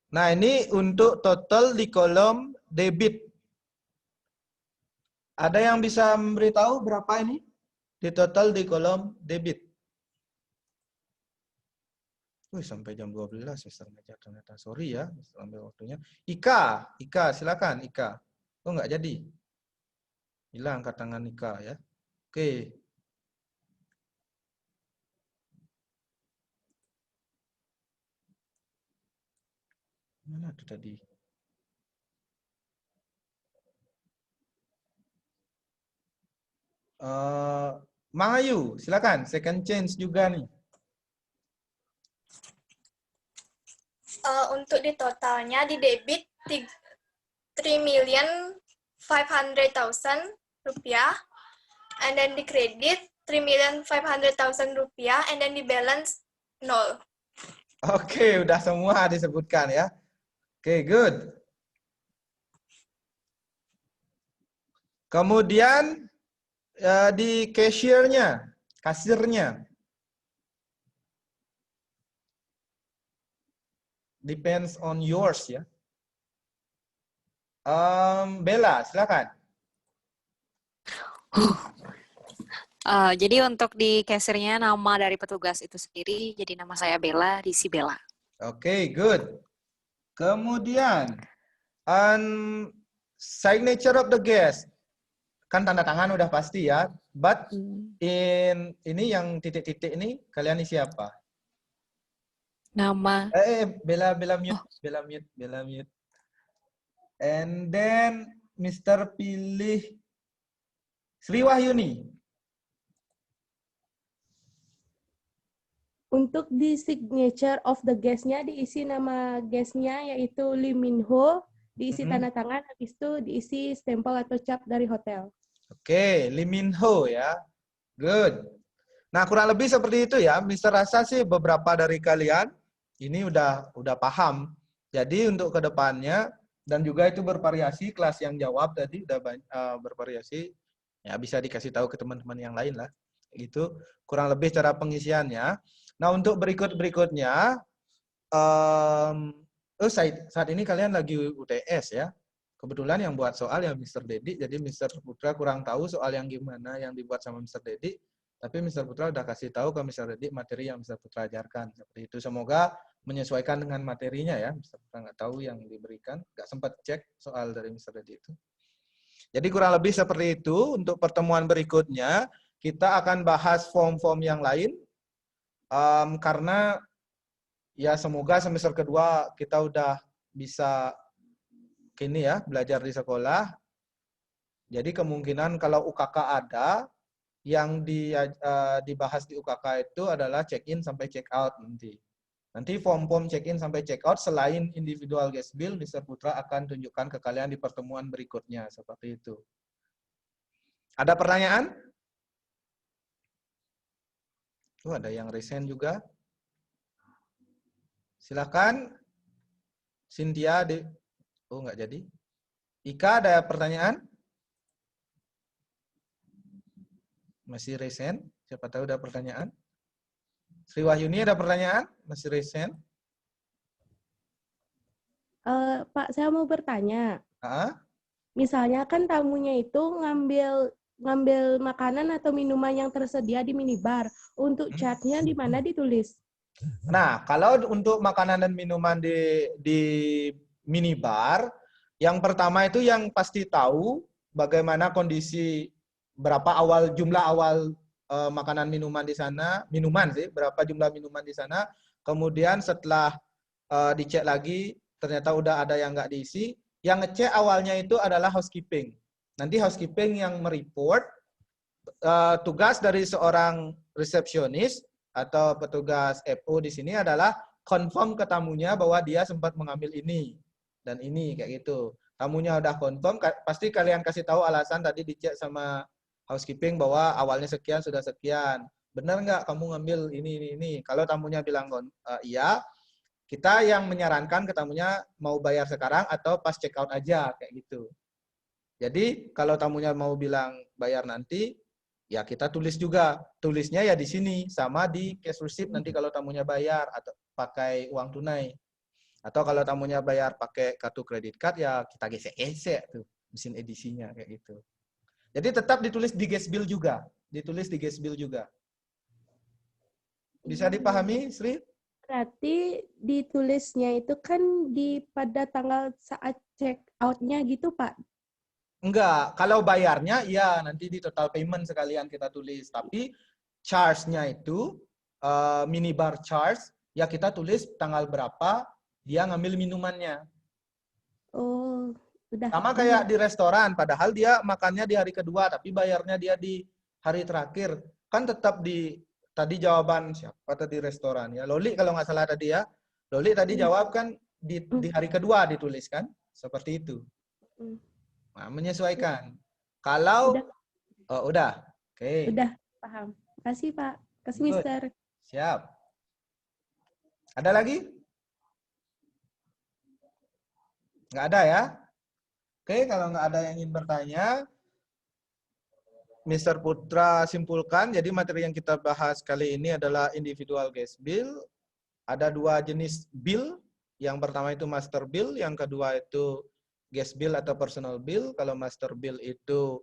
Nah, ini untuk total di kolom debit. Ada yang bisa memberitahu berapa ini? Di total di kolom debit. Wih, sampai jam 12 Mister ngajar ternyata. Sorry ya, Mister ambil waktunya. Ika, silakan Ika. Oh, nggak jadi. Hilang angkat tangan Ika ya. Oke. Mana tuh tadi? Mang Ayu, silakan. Second chance juga nih. Untuk di totalnya di debit 3.500.000 rupiah, and then di kredit 3.500.000 rupiah, and then di balance 0. Oke, udah semua disebutkan ya. Oke, good. Kemudian di kasirnya. Depends on yours ya. Bella, silakan. Jadi untuk di kasirnya nama dari petugas itu sendiri, jadi nama saya Bella, diisi Bella. Oke, good. Kemudian signature of the guest. Kan tanda tangan udah pasti ya. But in ini yang titik-titik ini kalian isi apa? Nama. Bella mute. And then Mr. pilih Sri Wahyuni. Untuk di signature of the guest-nya diisi nama guest-nya yaitu Lee Min Ho, diisi tanda tangan, habis itu diisi stempel atau cap dari hotel. Oke, Lee Min Ho ya. Good. Nah, kurang lebih seperti itu ya. Mister rasa sih beberapa dari kalian ini udah paham. Jadi untuk kedepannya dan juga itu bervariasi, kelas yang jawab tadi udah bervariasi. Ya bisa dikasih tahu ke teman-teman yang lain lah. Gitu. Kurang lebih cara pengisiannya. Nah, untuk berikutnya saat ini kalian lagi UTS ya. Kebetulan yang buat soal yang Mr. Dedi, jadi Mr. Putra kurang tahu soal yang gimana yang dibuat sama Mr. Dedi. Tapi Mr. Putra udah kasih tahu ke Mr. Dedi materi yang Mr. Putra ajarkan. Seperti itu. Semoga menyesuaikan dengan materinya ya. Mr. Putra nggak tahu yang diberikan. Nggak sempat cek soal dari Mr. Dedi itu. Jadi kurang lebih seperti itu. Untuk pertemuan berikutnya, kita akan bahas form-form yang lain. Karena ya semoga semester kedua kita udah bisa kini ya belajar di sekolah. Jadi kemungkinan kalau UKK ada, yang dibahas di UKK itu adalah check-in sampai check-out nanti. Nanti form-form check-in sampai check-out selain individual guest bill, Mr. Putra akan tunjukkan ke kalian di pertemuan berikutnya. Seperti itu. Ada pertanyaan? Ada yang resign juga. Silakan. Cynthia. Oh, nggak jadi. Ika, ada pertanyaan? Masih resign? Siapa tahu ada pertanyaan? Sri Wahyuni ada pertanyaan? Masih resign? Pak, saya mau bertanya. Misalnya kan tamunya itu ngambil makanan atau minuman yang tersedia di minibar. Untuk chartnya di mana ditulis? Nah, kalau untuk makanan dan minuman di minibar, yang pertama itu yang pasti tahu bagaimana kondisi berapa jumlah awal makanan minuman di sana, berapa jumlah minuman di sana. Kemudian setelah dicek lagi, ternyata udah ada yang nggak diisi. Yang ngecek awalnya itu adalah housekeeping. Nanti housekeeping yang mereport, tugas dari seorang resepsionis atau petugas FO di sini adalah confirm ke tamunya bahwa dia sempat mengambil ini dan ini kayak gitu. Tamunya udah confirm, pasti kalian kasih tahu alasan tadi dicek sama housekeeping bahwa awalnya sekian sudah sekian. Benar nggak kamu ngambil ini? Kalau tamunya bilang iya, kita yang menyarankan ke tamunya mau bayar sekarang atau pas check out aja kayak gitu. Jadi kalau tamunya mau bilang bayar nanti, ya kita tulis juga. Tulisnya ya di sini sama di cash receipt nanti kalau tamunya bayar atau pakai uang tunai. Atau kalau tamunya bayar pakai kartu kredit card ya kita gesek-gesek tuh mesin edisinya kayak gitu. Jadi tetap ditulis di guest bill juga. Bisa dipahami, Sri? Berarti ditulisnya itu kan pada tanggal saat check out-nya gitu, Pak? Enggak, kalau bayarnya ya nanti di total payment sekalian kita tulis. Tapi charge-nya itu minibar charge ya kita tulis tanggal berapa dia ngambil minumannya. Oh, udah. Sama kayak di restoran, padahal dia makannya di hari kedua tapi bayarnya dia di hari terakhir. Kan tetap tadi jawaban siapa tadi restoran ya. Loli kalau nggak salah tadi ya. Loli tadi jawab kan di hari kedua ditulis kan? Seperti itu. Nah, menyesuaikan. Kalau udah. Oke. Udah, paham. Kasih, Pak. Kasih, Good. Mister. Siap. Ada lagi? Nggak ada ya? Oke, kalau nggak ada yang ingin bertanya, Mr. Putra simpulkan, jadi materi yang kita bahas kali ini adalah individual gas bill. Ada dua jenis bill. Yang pertama itu master bill, yang kedua itu gas bill atau personal bill. Kalau master bill itu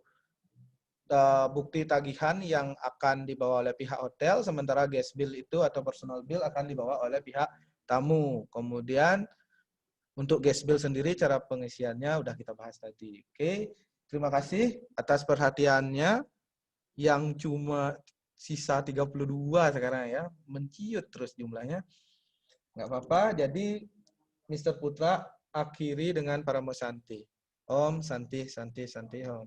bukti tagihan yang akan dibawa oleh pihak hotel, sementara gas bill itu atau personal bill akan dibawa oleh pihak tamu. Kemudian untuk gas bill sendiri cara pengisiannya udah kita bahas tadi. Oke, terima kasih atas perhatiannya yang cuma sisa 32 sekarang ya, menciut terus jumlahnya. Nggak apa-apa, jadi Mr. Putra akhiri dengan Paramo Santi. Om, Santi, Santi, Santi, Om.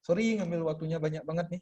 Sorry ngambil waktunya banyak banget nih.